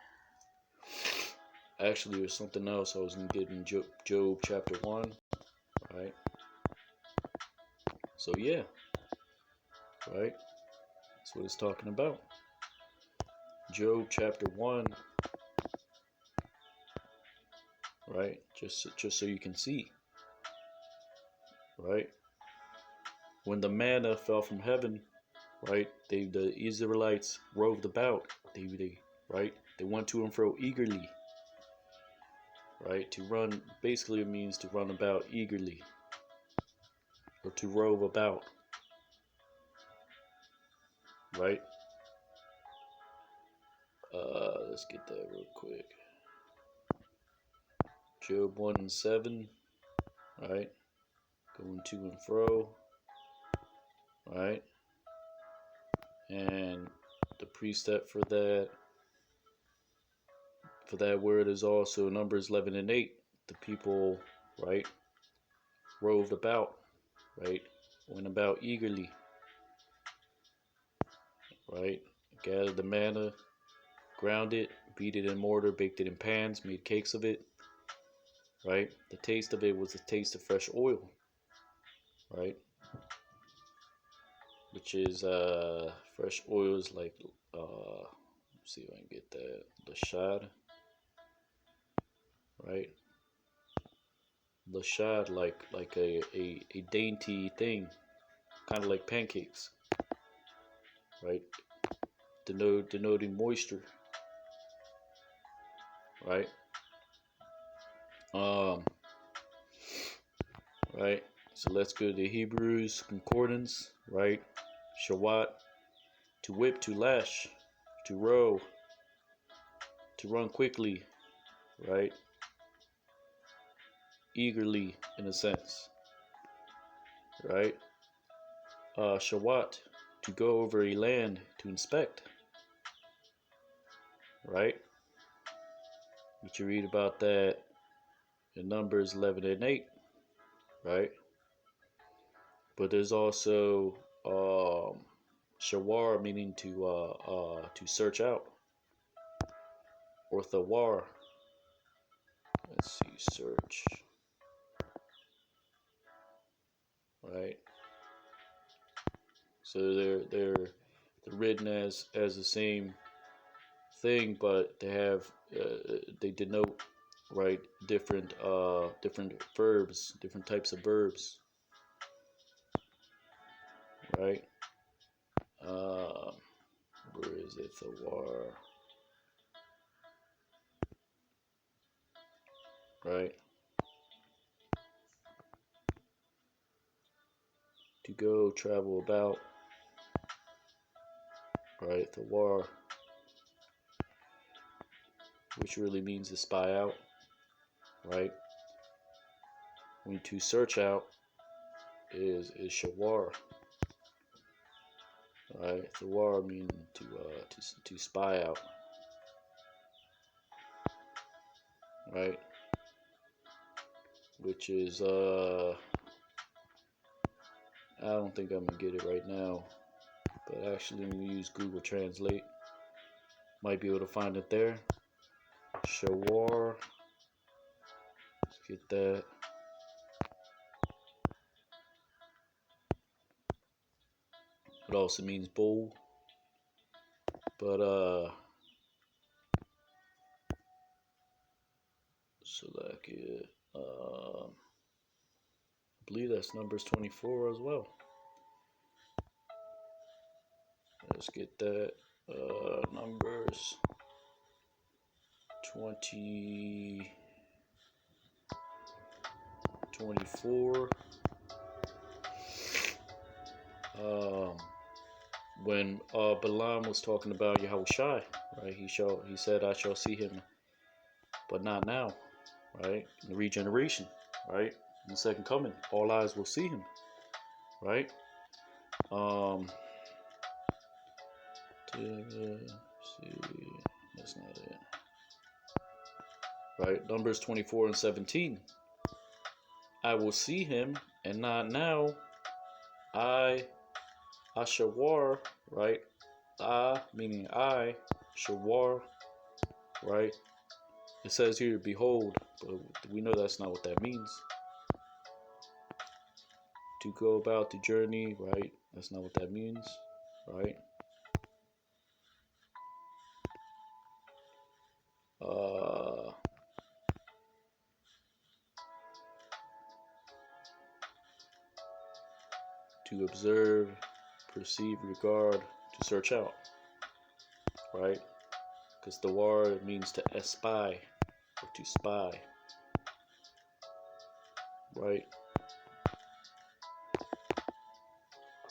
Actually, there's something else I was gonna get in Job chapter 1, right? So yeah, right? That's what it's talking about. Job chapter 1, right? Just so you can see, right? When the manna fell from heaven, right? The Israelites roved about. They right? They went to and fro eagerly, right? To run basically it means to run about eagerly or to rove about, right? Let's get that real quick. Job 1 and 7, right? Going to and fro, right? And the precept for that word is also Numbers 11 and 8. The people, right, roved about, right, went about eagerly, right, gathered the manna, ground it, beat it in mortar, baked it in pans, made cakes of it, right. The taste of it was the taste of fresh oil, right, which is fresh oils like let's see if I can get that, lashad, right. Lashad, like a dainty thing, kind of like pancakes, right? Denoting moisture, right? Um, right. So let's go to the Hebrews concordance, right? Shawat, to whip, to lash, to row, to run quickly, right? Eagerly, in a sense, right? Shawat, to go over a land, to inspect, right? But you read about that in Numbers 11 and 8, right? But there's also shawar, meaning to search out, or thawar. Let's see, search, right? So they're written as the same thing, but they have they denote, right, different verbs, different types of verbs, right? Where is it? Thawar, right? To go, travel about, right? Thawar, which really means to spy out, right? When to search out is shawar, right? Thawar meaning to spy out, right? Which is I don't think I'm gonna get it right now, but actually I'm gonna use Google Translate. Might be able to find it there. Shawar. Let's get that. It also means bold, but select it. I believe that's Numbers 24 as well. Let's get that. Numbers 20. 24. When Balaam was talking about Yahushai, right? He said, "I shall see him, but not now," right? In the regeneration, right? In the second coming, all eyes will see him, right? See, that's not it, right? Numbers 24 and 17. I will see him, and not now. Ashawar, right? Meaning I, Shawar, right? It says here, behold, but we know that's not what that means. To go about the journey, right? That's not what that means, right? To observe, perceive, regard, to search out, right? Because the word means to espy or to spy, right?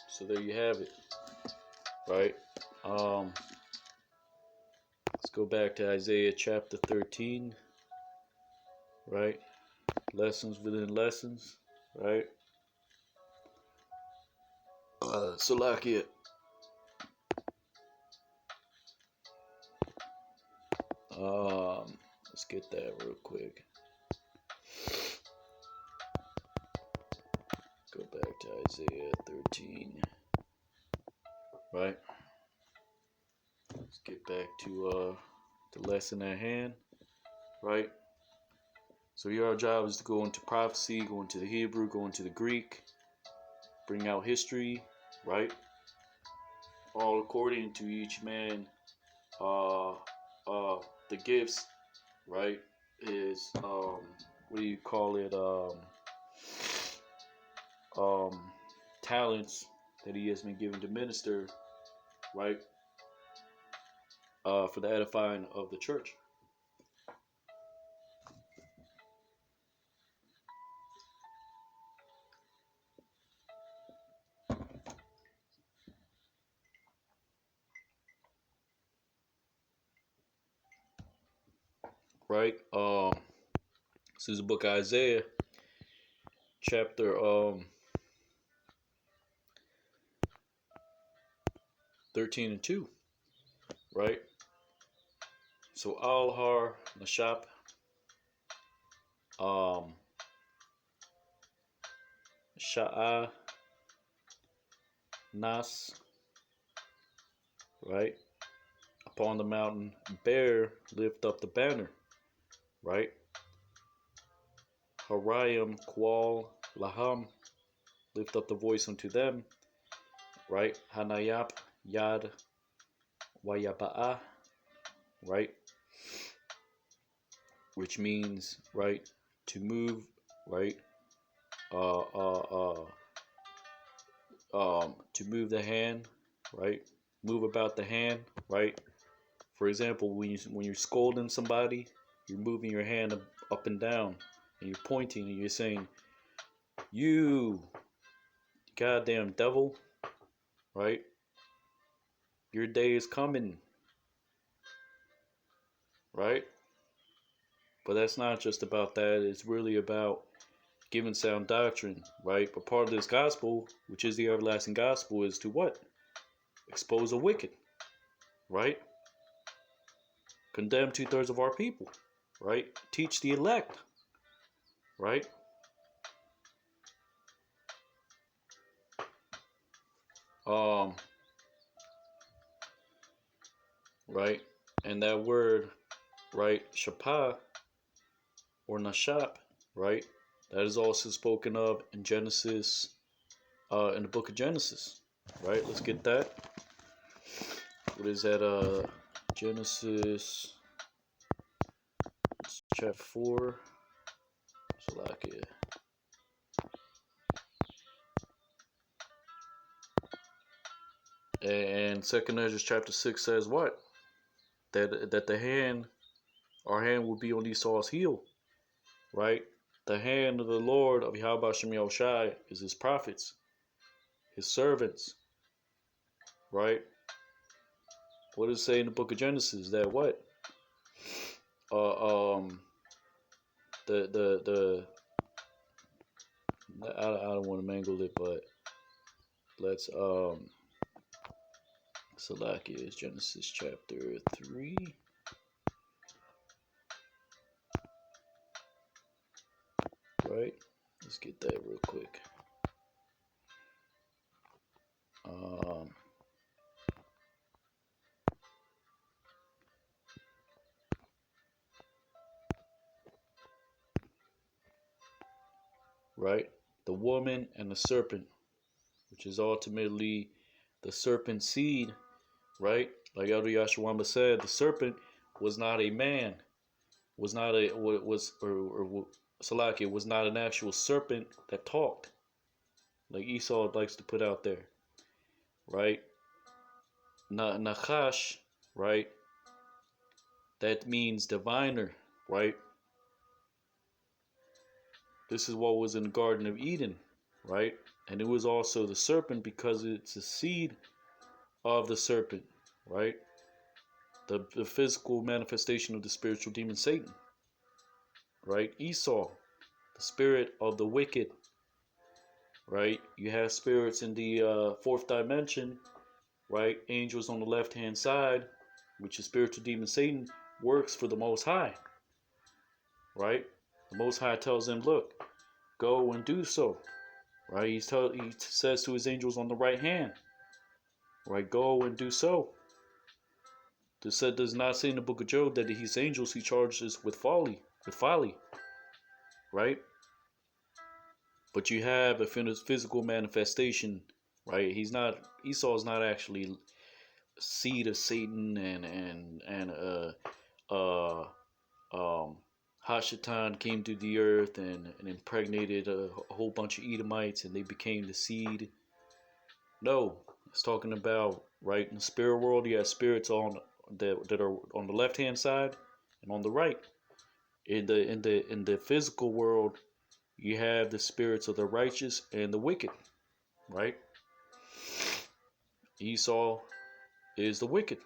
So there you have it, right? Let's go back to Isaiah chapter 13, right? Lessons within lessons, right? Salakia. Let's get that real quick. Go back to Isaiah 13, right? Let's get back to the lesson at hand, right? So here our job is to go into prophecy, go into the Hebrew, go into the Greek, bring out history, right? All according to each man, the gifts, right? Is what do you call it? Talents that he has been given to minister, right? For the edifying of the church. Right? This is the book of Isaiah, chapter 13 and 2, right? So Al-Har Nashap, Sha'a Nas, right? Upon the mountain, bear, lift up the banner, right? Harayim, Qual, Laham, lift up the voice unto them, right? Hanayap, Yad, Wayaba'ah, right? Which means, right, to move, right? To move the hand, right? Move about the hand, right? For example, when you're scolding somebody, you're moving your hand up and down, and you're pointing, and you're saying, "You goddamn devil," right? Your day is coming, right? But that's not just about that. It's really about giving sound doctrine, right? But part of this gospel, which is the everlasting gospel, is to what? Expose the wicked, right? Condemn 2/3 of our people, right? Teach the elect, right? Right? And that word, right, shapah or nashap, right? That is also spoken of in Genesis, in the book of Genesis, right? Let's get that. What is that? Genesis chapter 4. So like it. And Second Ezra chapter 6 says what? That our hand will be on Esau's heel, right? The hand of the Lord of Yahweh Shem Yahushai is his prophets, his servants, right? What does it say in the book of Genesis? That what? The I don't want to mangle it, but let's Salakia is Genesis chapter 3. Right? Let's get that real quick. Right? The woman and the serpent, which is ultimately the serpent seed, right? Like Elder Yashawamba said, the serpent was not a man, was not a was or Salaki was not an actual serpent that talked, like Esau likes to put out there, right? Nachash, right? That means diviner, right? This is what was in the Garden of Eden, right? And it was also the serpent because it's a seed of the serpent, right? The physical manifestation of the spiritual demon Satan, right? Esau, the spirit of the wicked, right? You have spirits in the fourth dimension, right? Angels on the left hand side, which is spiritual demon Satan, works for the Most High, right? The Most High tells them, look, go and do so, right? He says to his angels on the right hand, right? Go and do so. This does not say in the book of Job that his angels he charges with folly, right? But you have a physical manifestation, right? Esau is not actually seed of Satan and Hashatan came to the earth and impregnated a whole bunch of Edomites and they became the seed. No, it's talking about, right, in the spirit world you have spirits that are on the left hand side and on the right. In the physical world, you have the spirits of the righteous and the wicked, right? Esau is the wicked,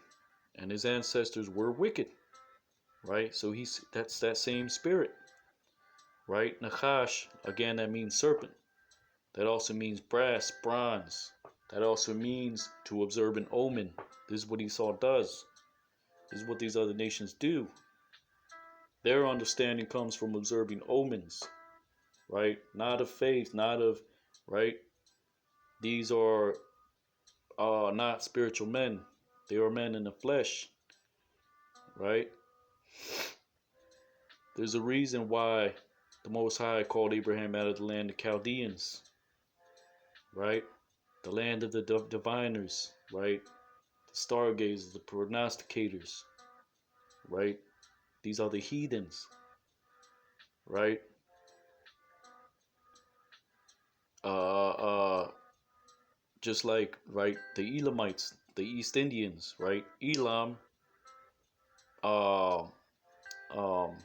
and his ancestors were wicked, right? So that's that same spirit, right? Nachash, again, that means serpent. That also means brass, bronze. That also means to observe an omen. This is what Esau does. This is what these other nations do. Their understanding comes from observing omens, right? Not of faith, not of, right? These are not spiritual men. They are men in the flesh, right? There's a reason why the Most High called Abraham out of the land of Chaldeans, right? The land of the diviners, right? The stargazers, the prognosticators, right? These are the heathens, right? Just like, right, the Elamites, the East Indians, right? Elam, uh, um,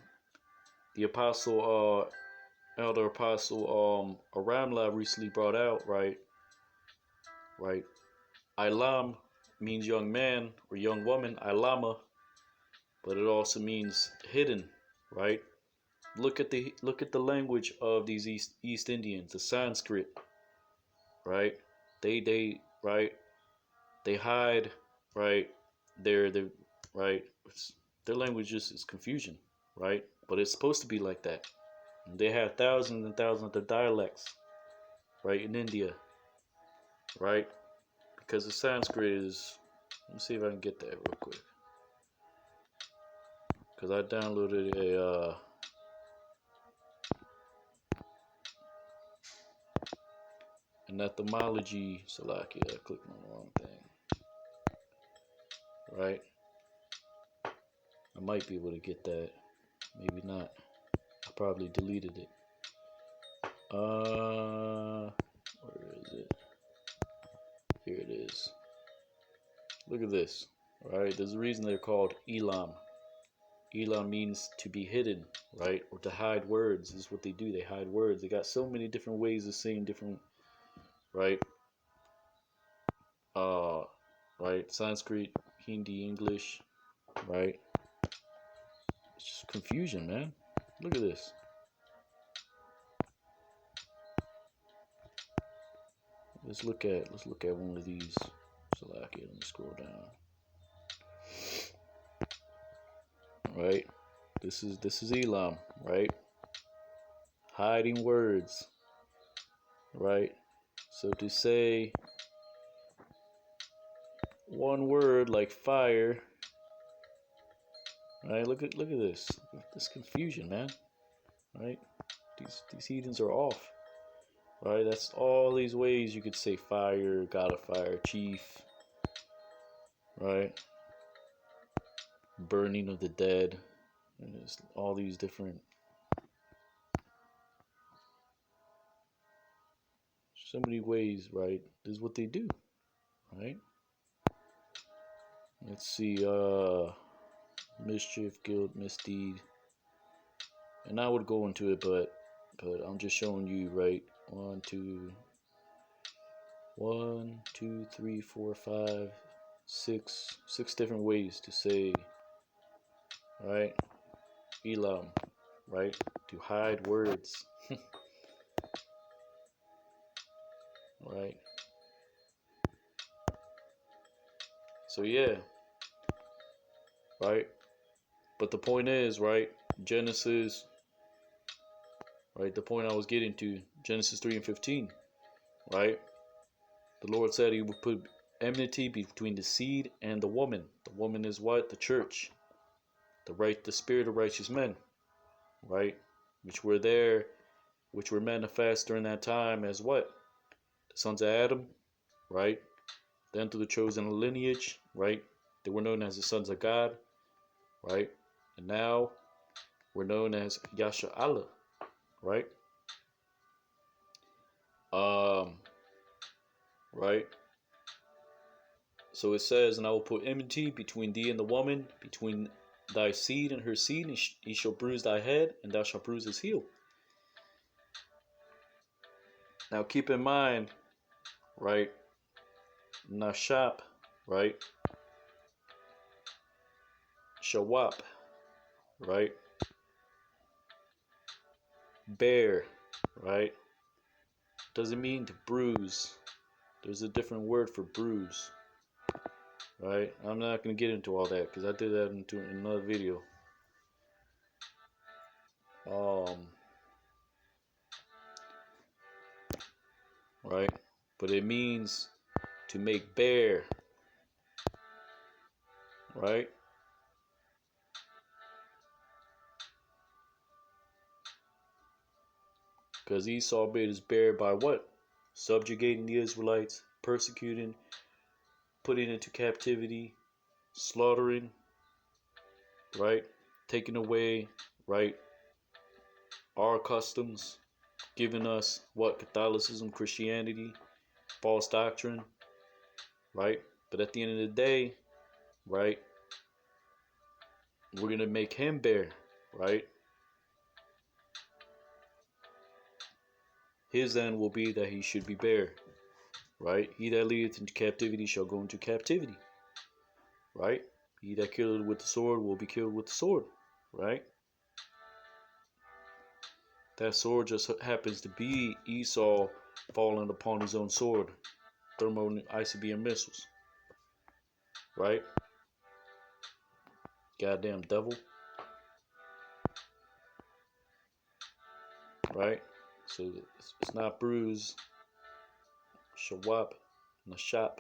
the apostle, elder apostle, Aramla recently brought out, right? Ilam means young man or young woman, Ilama, but it also means hidden, right? Look at the language of these East Indians, the Sanskrit, right? They right, they hide, right? They're right. Their language just is confusion, right? But it's supposed to be like that. They have thousands and thousands of dialects, right, in India, right? Because the Sanskrit is. Let me see if I can get that real quick. Because I downloaded a an etymology. Salakia, I clicked on the wrong thing. Right? I might be able to get that. Maybe not. I probably deleted it. Where is it? Here it is. Look at this. Alright, there's a reason they're called Elam. Elam means to be hidden, right? Or to hide words. This is what they do. They hide words. They got so many different ways of saying different, right? Uh, right? Sanskrit, Hindi, English, right? It's just confusion, man. Look at this. Let's look at one of these. Select it. Let me scroll down. Right? This is Elam, right? Hiding words. Right? So to say one word like fire, right? Look at this. This confusion, man. Right? These heathens are off. Right? That's all these ways you could say fire, god of fire, chief, right? Burning of the dead. And there's all these different, so many ways, right? This is what they do, right? Let's see, mischief, guilt, misdeed. And I would go into it, but I'm just showing you, right? 1, 2, 3, 4, 5, 6 different ways to say, right? Elam, right? To hide words. Right? So yeah, right? But the point is, right? Genesis, right? The point I was getting to, Genesis 3 and 15, right? The Lord said he would put enmity between the seed and the woman. The woman is what? The church. The spirit of righteous men, right? Which were there, which were manifest during that time as what? The sons of Adam, right? Then through the chosen lineage, right? They were known as the sons of God, right? And now we're known as Yasha Allah, right? Right? So it says, and I will put enmity between thee and the woman, between thy seed and her seed, and he shall bruise thy head, and thou shalt bruise his heel. Now keep in mind, right? Nashap, right? Shawap, right? Bear, right? Doesn't mean to bruise. There's a different word for bruise, right? I'm not going to get into all that because I did that in another video. Right? But it means to make bare, right? Because Esau made his bare by what? Subjugating the Israelites, persecuting, putting into captivity, slaughtering, right? Taking away, right? Our customs, giving us what? Catholicism, Christianity, false doctrine, right? But at the end of the day, right? We're going to make him bare, right? His end will be that he should be bare, right? He that leadeth into captivity shall go into captivity, right? He that killeth with the sword will be killed with the sword, right? That sword just happens to be Esau falling upon his own sword, thermo-ICBM missiles, right? Goddamn devil, right? So it's not bruise, shawap, nashap,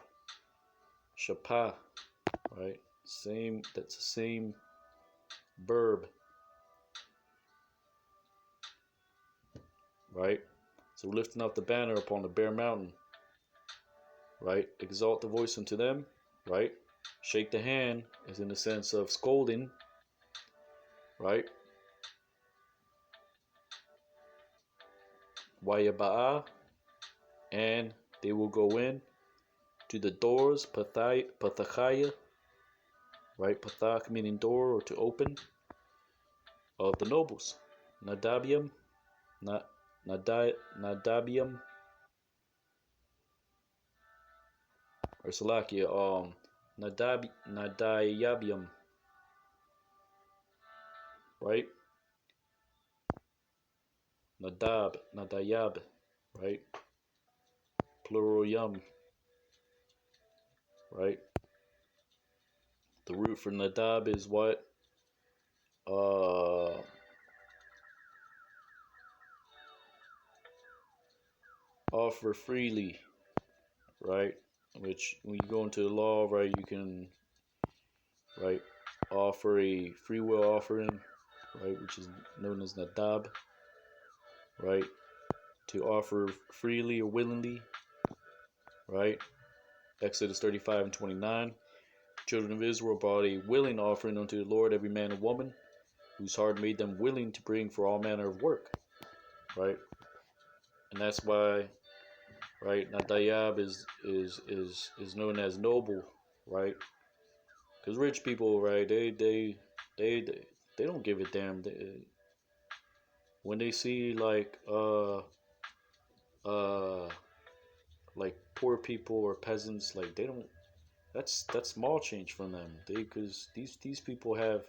shapa, right? Same, that's the same verb, right? So lifting up the banner upon the bare mountain, right? Exalt the voice unto them, right? Shake the hand is in the sense of scolding, right? Wayaba'a, and they will go in to the doors, pathachaya, right? Pathach meaning door or to open, of the nobles. Nadabium, Nadabium, or Salakia, Nadayabium, right? Nadayab, right? Plural yum, right? The root for Nadab is what? Uh, offer freely, right? Which when you go into the law, right, you can, right, offer a free will offering, right, which is known as Nadab, right? To offer freely or willingly, right? Exodus 35 and 29. Children of Israel brought a willing offering unto the Lord, every man and woman, whose heart made them willing to bring for all manner of work, right? And that's why, right, Nadayab is known as noble, right? Because rich people, right, they they don't give a damn. When they see uh like poor people or peasants, like they don't. That's small change from them. Because these people have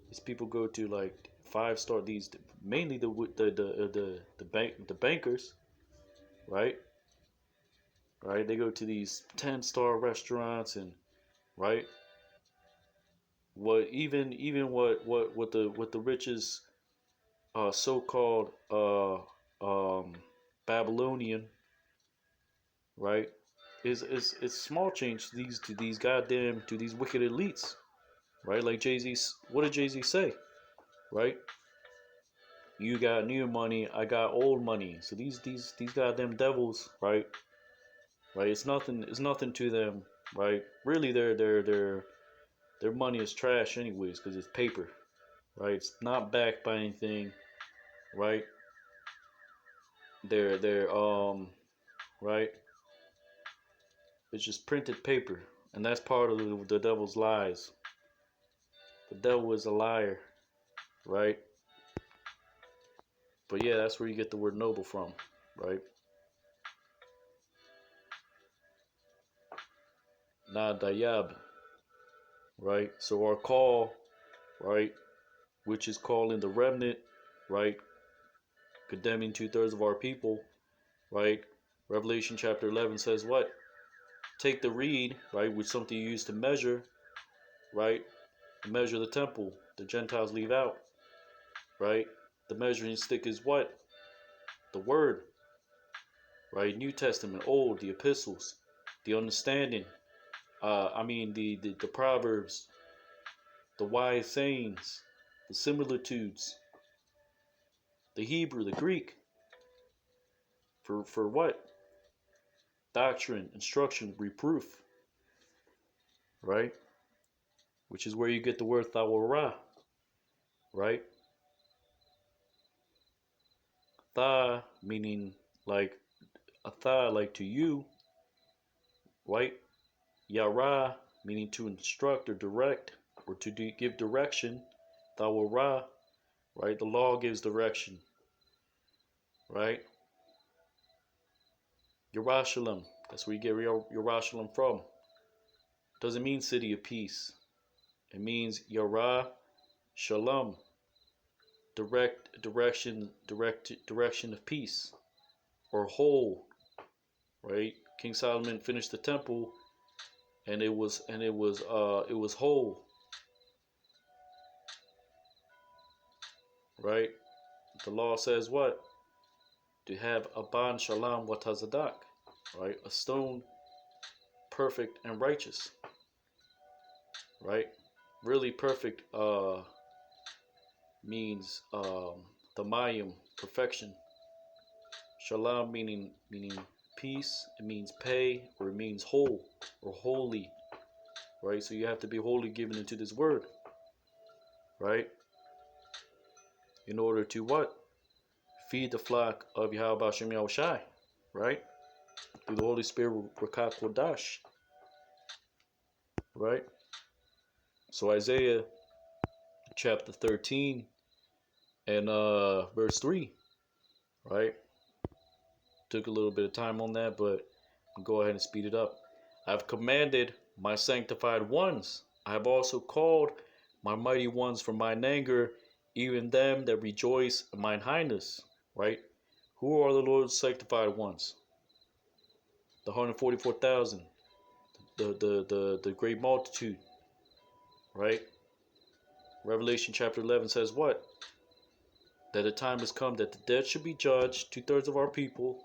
these people go to like 5-star, these mainly the bankers, right? Right, they go to these 10-star restaurants, and right, what even what the richest so-called Babylonian, right, is it's small change to these goddamn to these wicked elites, right? Like Jay-Z, what did Jay-Z say, right? You got new money, I got old money. So these goddamn devils, right? Right, it's nothing to them, right? Really, their money is trash anyways, because it's paper, right? It's not backed by anything, right? They're right, it's just printed paper, and that's part of the devil's lies. The devil is a liar, right? But yeah, that's where you get the word noble from, right? Nadayab, right? So our call, right, which is calling the remnant, right, condemning 2/3 of our people, right? Revelation chapter 11 says what? Take the reed, right, which something you use to measure, right? Measure the temple. The Gentiles leave out, right? The measuring stick is what? The word, right? New Testament, Old, the epistles, the understanding. I mean the proverbs, the wise sayings, the similitudes, the Hebrew, the Greek. For what? Doctrine, instruction, reproof, right? Which is where you get the word thawara, right? Tha meaning like a tha, like to you, right? Yara meaning to instruct or direct or to give direction. Thawara, right? The law gives direction, right? Yerushalayim, that's where you get Yerushalayim from. Doesn't mean city of peace. It means Yara Shalom, direction of peace, or whole, right? King Solomon finished the temple, and it was whole, right? The law says what? To have a ban shalom watazadak, right? A stone perfect and righteous, right? Really perfect means the mayim, perfection. Shalom meaning peace. It means pay, or it means whole or holy, right? So you have to be wholly given into this word, right? In order to what? Feed the flock of Yahweh Hashem Yahushai, right? Through the Holy Spirit, Rakat Kodash, right? So Isaiah chapter 13, and verse 3, right? Took a little bit of time on that, but I'll go ahead and speed it up. I've commanded my sanctified ones. I have also called my mighty ones from mine anger, even them that rejoice in mine highness. Right? Who are the Lord's sanctified ones? The 144,000, the great multitude. Right? Revelation chapter 11 says what? That a time has come that the dead should be judged, 2/3 of our people,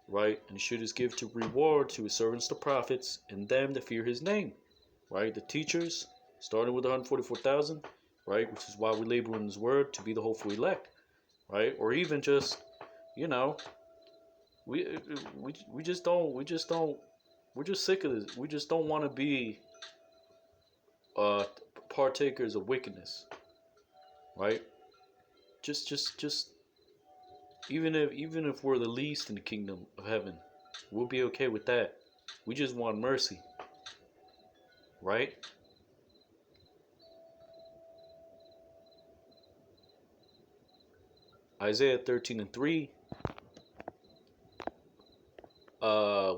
right? And should his give to reward to his servants the prophets and them that fear his name, right? The teachers, starting with 144,000, right? Which is why we label in his word to be the hopeful elect, right? Or even just, you know, we just don't we're just sick of this. We just don't want to be uh partakers of wickedness, right? Just even if we're the least in the kingdom of heaven, we'll be okay with that. We just want mercy, right? Isaiah 13:3.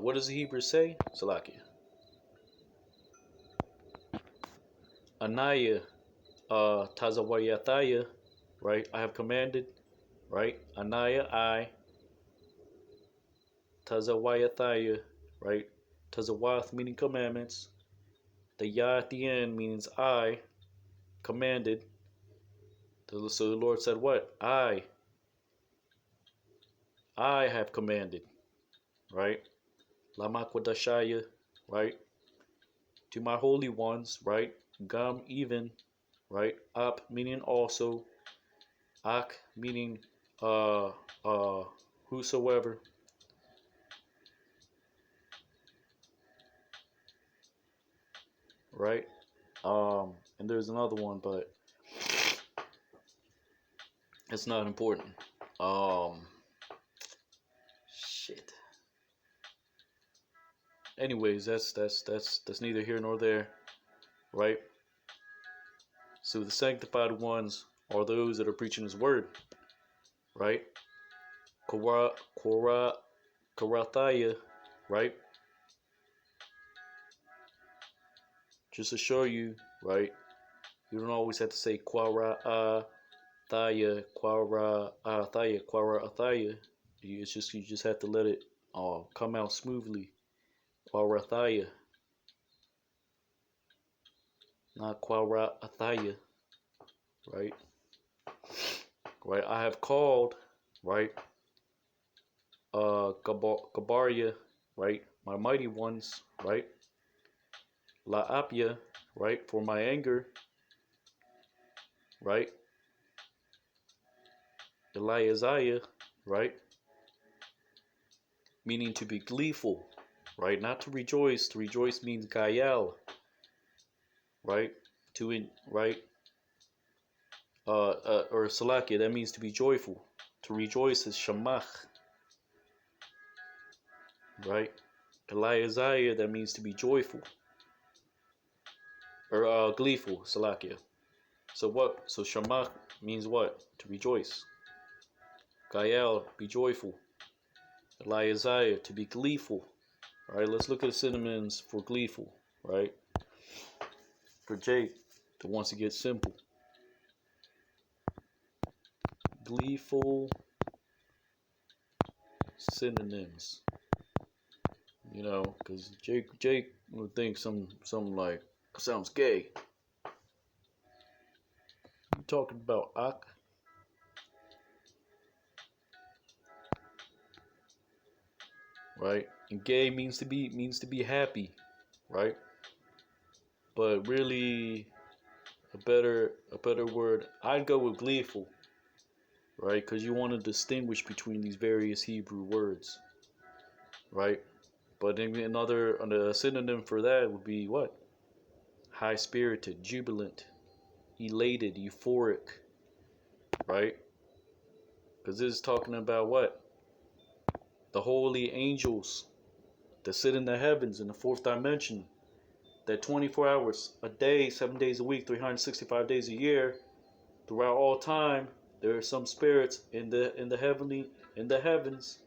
What does the Hebrew say? Salakia. Anaya, Tazawayathaya, right? I have commanded, right? Anaya, I, Tazawayathaya, right? Tazawath meaning commandments. The Yah at the end means I, commanded. So the Lord said, what? I have commanded, right? Lamakwadashaya, right? To my holy ones, right? Gam, even, right? Up, meaning also. Ak, meaning uh, uh, whosoever. Right? And there's another one, but it's not important. Shit. Anyways, that's neither here nor there, right? So the sanctified ones are those that are preaching His word, right? Karathaya, right? Just to show you, right? You don't always have to say Thaya, Thaya. You just have to let it come out smoothly. Thaya, not Thaya, right? Right. I have called, right? Gabaria, right? My mighty ones, right? La'apia, right? For my anger, right? Eliaziah, right? Meaning to be gleeful, right? Not to rejoice. To rejoice means gayal, right? Right? Or salakia, that means to be joyful. To rejoice is shamach, right? Eliaziah, that means to be joyful. Or gleeful, salakia. So what? So shamach means what? To rejoice. Gayal, be joyful. Eliaziah, to be gleeful. All right, let's look at the synonyms for gleeful, right? For Jake, that wants to get simple. Gleeful synonyms. You know, because Jake would think something like sounds gay. You talking about ak? Right? And gay means to be happy, right? But really a better word, I'd go with gleeful, right? Because you want to distinguish between these various Hebrew words, right? But another synonym for that would be what? High spirited, jubilant, elated, euphoric, right? Because this is talking about what? The holy angels that sit in the heavens in the fourth dimension, that 24 hours a day, 7 days a week, 365 days a year, throughout all time, There are some spirits in the heavens,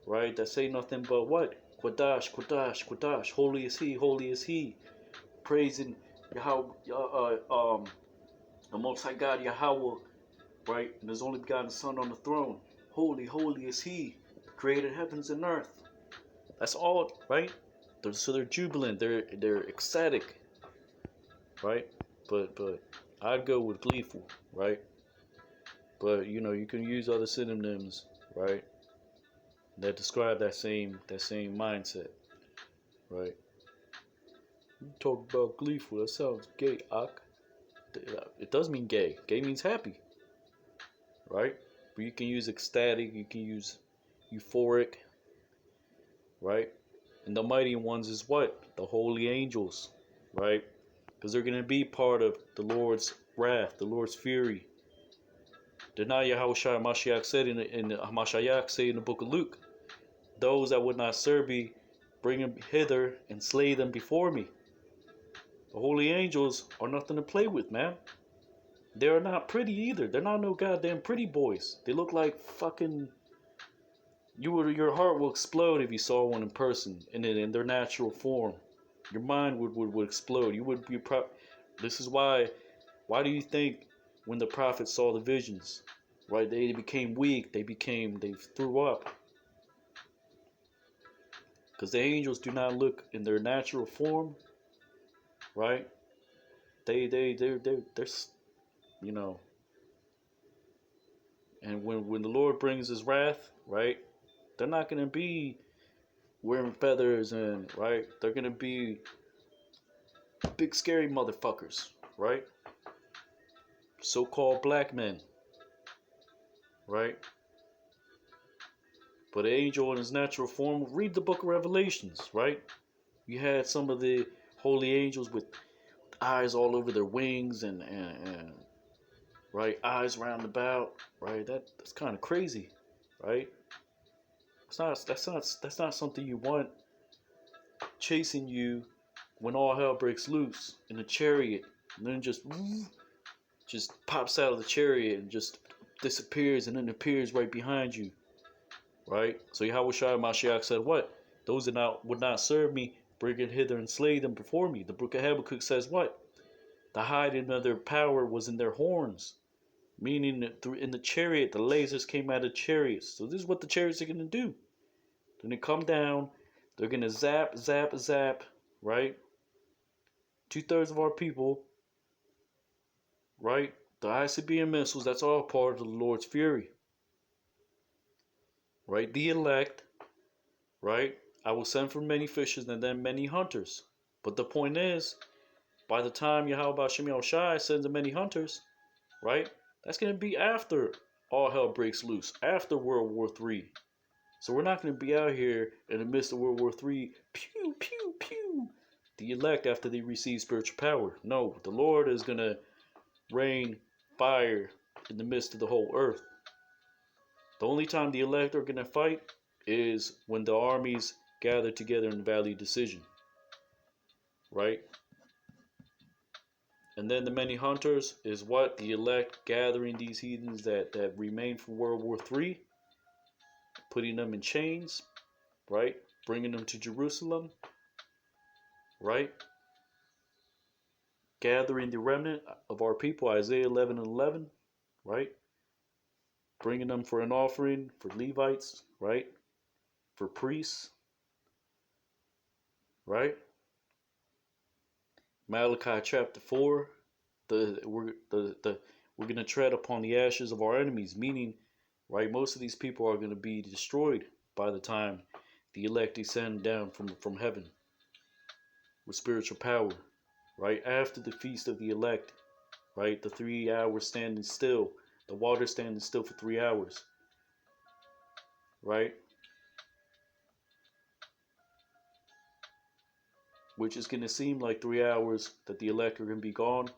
right, that say nothing but what? Quadash, Quadash, Quadash. Holy is He, holy is He. Praising Yahweh, the Most High God Yahweh, right? And His only begotten Son on the throne. Holy, holy is He, created heavens and earth. That's all, right? So they're jubilant, they're ecstatic, right? But I'd go with gleeful, right? But you can use other synonyms, right? That describe that same mindset, right? You talk about gleeful, that sounds gay, Ak. It does mean gay. Gay means happy, right? But you can use ecstatic, you can use euphoric, right? And the mighty ones is what? The holy angels, right? Because they're going to be part of the Lord's wrath, the Lord's fury. Did not Yahushua Mashiach said in the book of Luke, those that would not serve me, bring them hither and slay them before me. The holy angels are nothing to play with, man. They are not pretty either. They're not no goddamn pretty boys. They look like fucking. Your heart will explode if you saw one in person in their natural form. Your mind would explode. You would be This is why. Why do you think when the prophets saw the visions, right? They became weak. They threw up. Because the angels do not look in their natural form, right? They're you know. And when the Lord brings His wrath, right? They're not gonna be wearing feathers and right. They're gonna be big scary motherfuckers, right? So-called black men, right? But an angel in his natural form, read the book of Revelations, right? You had some of the holy angels with eyes all over their wings and right, eyes round about, right? That's kind of crazy, right? That's not something you want chasing you when all hell breaks loose in a chariot, and then just pops out of the chariot and just disappears and then appears right behind you, right? So Yahweh Shai Mashiach said, what? Those that would not serve me, bring it hither and slay them before me. The book of Habakkuk says what? The hiding of their power was in their horns, meaning that in the chariot, the lasers came out of chariots. So this is what the chariots are going to do. Then they come down, they're going to zap, zap, zap, right? 2/3 of our people, right? The ICBM missiles, that's all part of the Lord's fury, right? The elect, right? I will send for many fishers and then many hunters. But the point is, by the time Yahweh Shem Shai sends the many hunters, right? That's going to be after all hell breaks loose, after World War III. So we're not going to be out here in the midst of World War III, pew, pew, pew, the elect after they receive spiritual power. No, the Lord is going to rain fire in the midst of the whole earth. The only time the elect are going to fight is when the armies gather together in the Valley of Decision, right? And then the many hunters is what? The elect gathering these heathens that remain from World War III, putting them in chains, right? Bringing them to Jerusalem, right? Gathering the remnant of our people, Isaiah 11:11, right? Bringing them for an offering for Levites, right? For priests, right? Malachi chapter 4, we're going to tread upon the ashes of our enemies, meaning, right, most of these people are going to be destroyed by the time the elect descend down from heaven with spiritual power, right? After the feast of the elect, right? The 3 hours standing still, the water standing still for 3 hours, right? Which is going to seem like 3 hours that the elect are going to be gone,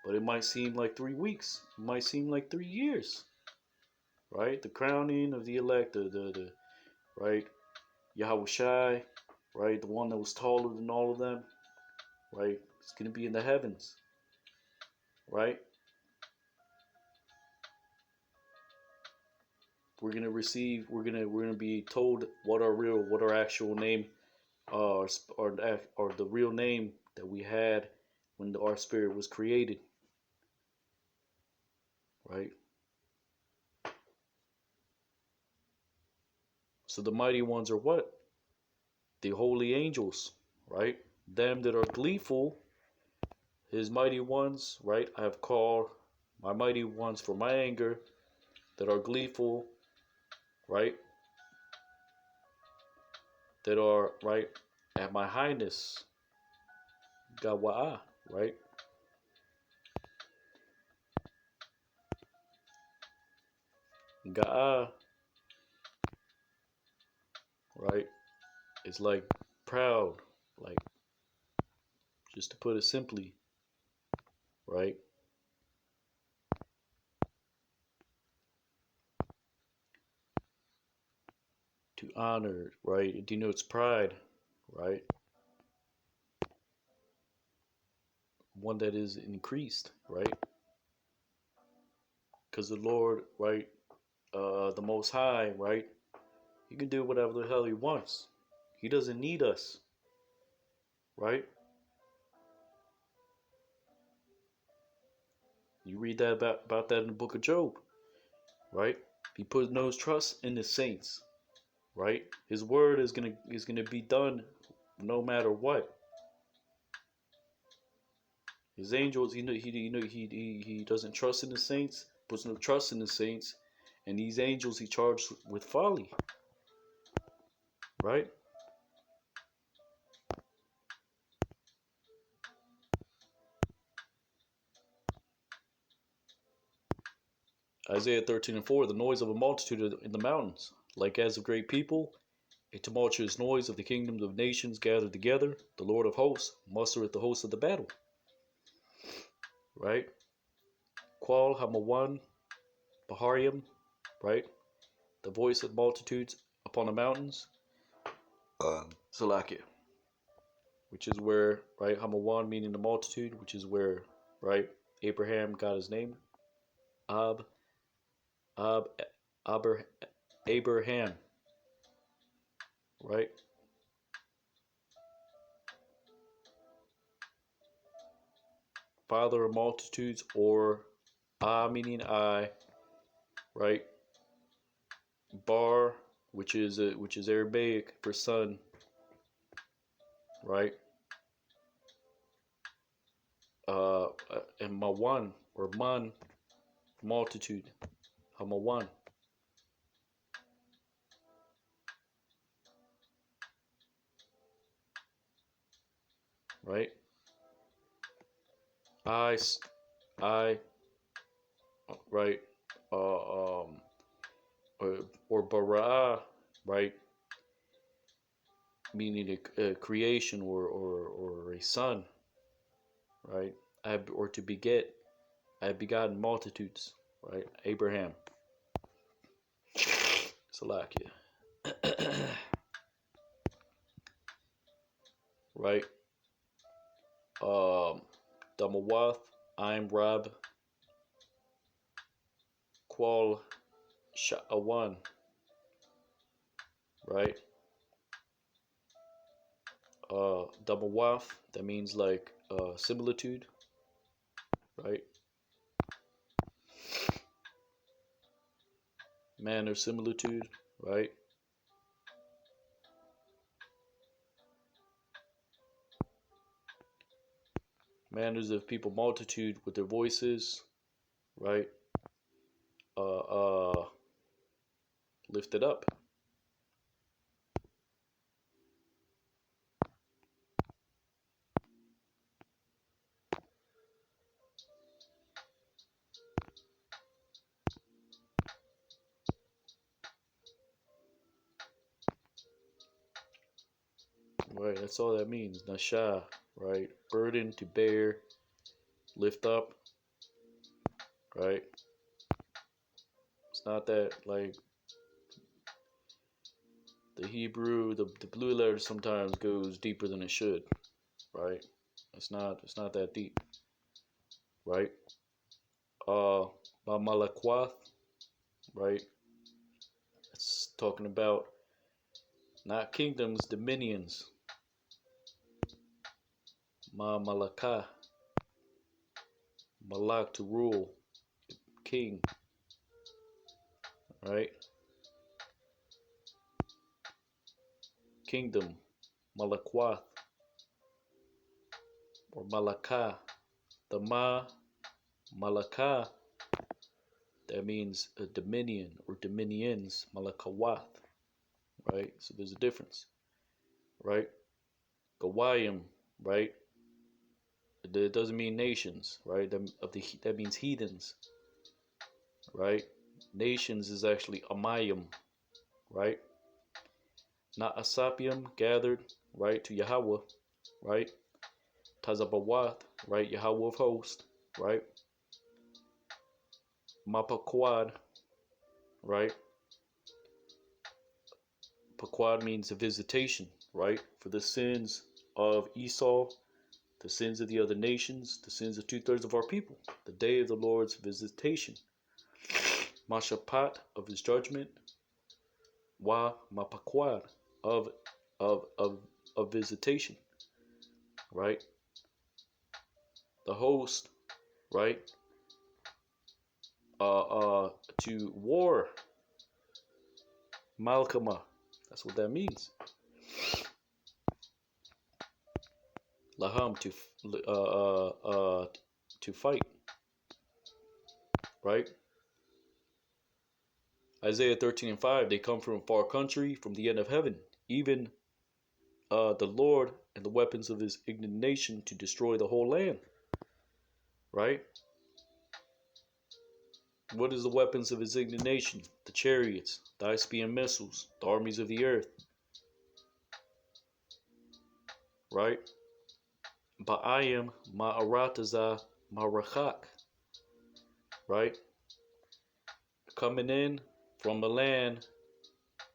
but it might seem like 3 weeks. It might seem like 3 years, right? The crowning of the elect, the right, Yahweh Shai, right, the one that was taller than all of them, right? It's going to be in the heavens, right? we're gonna receive. We're gonna be told what our actual name, or the real name that we had when our spirit was created, right? So the mighty ones are what? The holy angels, right? Them that are gleeful, his mighty ones, right? I have called my mighty ones for my anger, that are gleeful, right? That are, right, at my highness, Gawa'a, right? Ga'a, right? It's like proud, like, just to put it simply, right? To honor, right? It denotes pride, right? One that is increased, right? Because the Lord, right, the Most High, right? He can do whatever the hell he wants. He doesn't need us, right? You read that about that in the book of Job, right? He put no trust in the saints, right? His word is gonna be done no matter what. His angels, he doesn't trust in the saints, puts no trust in the saints, and these angels he charged with folly, right? Isaiah 13:4, the noise of a multitude in the mountains, like as of great people, a tumultuous noise of the kingdoms of nations gathered together. The Lord of hosts mustereth the hosts of the battle, right? Qual Hamawan Baharium, right? The voice of multitudes upon the mountains. Salakia, which is where, right, Hamawan meaning the multitude, which is where, right, Abraham got his name. Ab, Ab, Abraham, right? Father of multitudes, or meaning I, right? Bar, which is Arabic for son, right? And Mawan, or man, multitude, Hamawan, right? I, I, right? Uh, um, or bara, right? Meaning a creation, or a son, right? Or to beget. I have begotten multitudes, right? Abraham. Salakia. Right? Damawath, I'm Rab, Qual Sha'awan, right? Damawath, that means like similitude, right? Manner, similitude, right? Manners of people, multitude with their voices, right? Uh, uh, lifted up. Right, that's all that means. Nasha, right? Burden, to bear, lift up, right? It's not that like the Hebrew, the blue letter sometimes goes deeper than it should, right? It's not that deep, right? Uh, Malaquath, right? talking about not kingdoms, dominions. Malaka, Malak to rule, king, right? Kingdom, Malakwath, or Malaka. The Malaka, that means a dominion or dominions, Malakawath, right? So there's a difference, right? Gawayim, right? It doesn't mean nations, right? That means heathens, right? Nations is actually Amayim, right? Not Asapium, gathered, right, to Yahweh, right? Tazabawath, right, Yahweh of hosts, right? Mapaquad, right? Paquad means a visitation, right? For the sins of Esau, the sins of the other nations, the sins of 2/3 of our people, the day of the Lord's visitation. Mashapat, of his judgment. Wa Mapaquad, of visitation, right? The host, right? To war. Malkama, that's what that means. Laham, to fight, right? Isaiah 13:5, they come from a far country, from the end of heaven, even the Lord and the weapons of his indignation to destroy the whole land, right? What is the weapons of his indignation? The chariots, the high-speed missiles, the armies of the earth, right? Ba'ayim ma'arataza ma'rachak, right? Coming in from the land,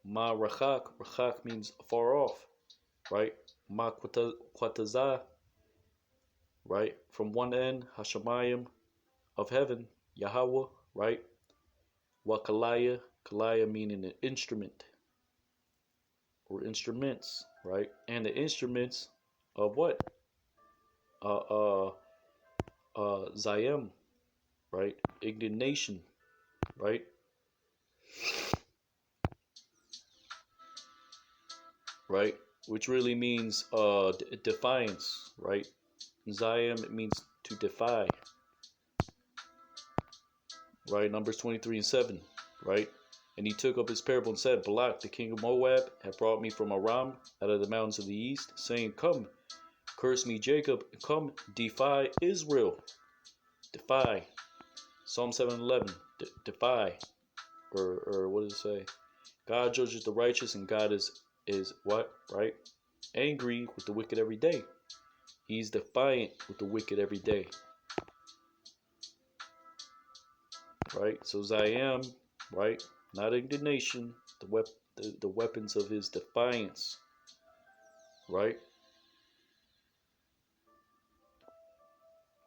ma'rachak, rachak means far off, right? Ma'kwataza, right? From one end, Hashemayim, of heaven, Yahweh, right? Wakalaya, kalaya meaning an instrument or instruments, right? And the instruments of what? Zayim, right? Indignation, right? Right? Which really means defiance, right? Zayim, it means to defy, right? Numbers 23:7, right? And he took up his parable and said, Balak, the king of Moab, had brought me from Aram, out of the mountains of the east, saying, Come, curse me, Jacob, and come, defy Israel. Defy. Psalm 7:11, defy. Or what does it say? God judges the righteous, and God is what? Right? Angry with the wicked every day. He's defiant with the wicked every day. Right? So Zayam, right? Not indignation, the weapons of his defiance. Right?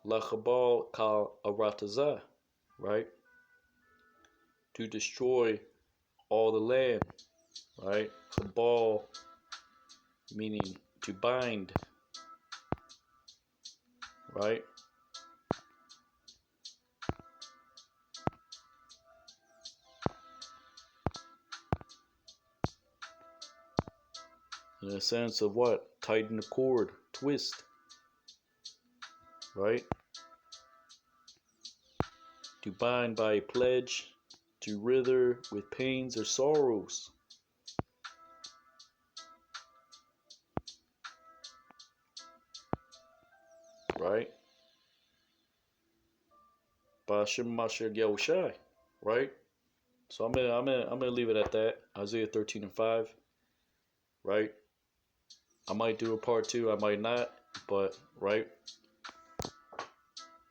Lachabal kal aratazah, right? To destroy all the land, right? Cabal, meaning to bind, right? In a sense of what? Tighten the cord, twist, right? To bind by a pledge, to wither with pains or sorrows. Right? Bashim Mashiach Yahushai, right? So I'm gonna leave it at that. Isaiah 13:5, right? I might do a part 2, I might not, but right.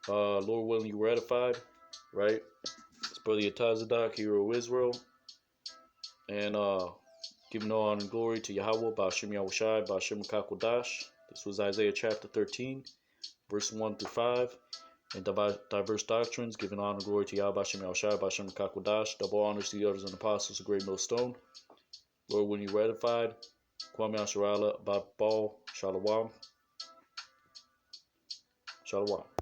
Lord willing, you were edified, right? It's Brother Yatazadak, hero of Israel, and giving all honor and glory to Yahweh, Bashim Yahushai, Bashim Kakodash. This was Isaiah chapter 13, verse 1 through 5. And diverse doctrines, giving honor and glory to Yahweh, Bashim Yahushai, Bashim Kakodash. Double honors to the elders and apostles, a great millstone. Lord, when you ratified Kwame Asharala, Ball, Shalawam, Shalawam.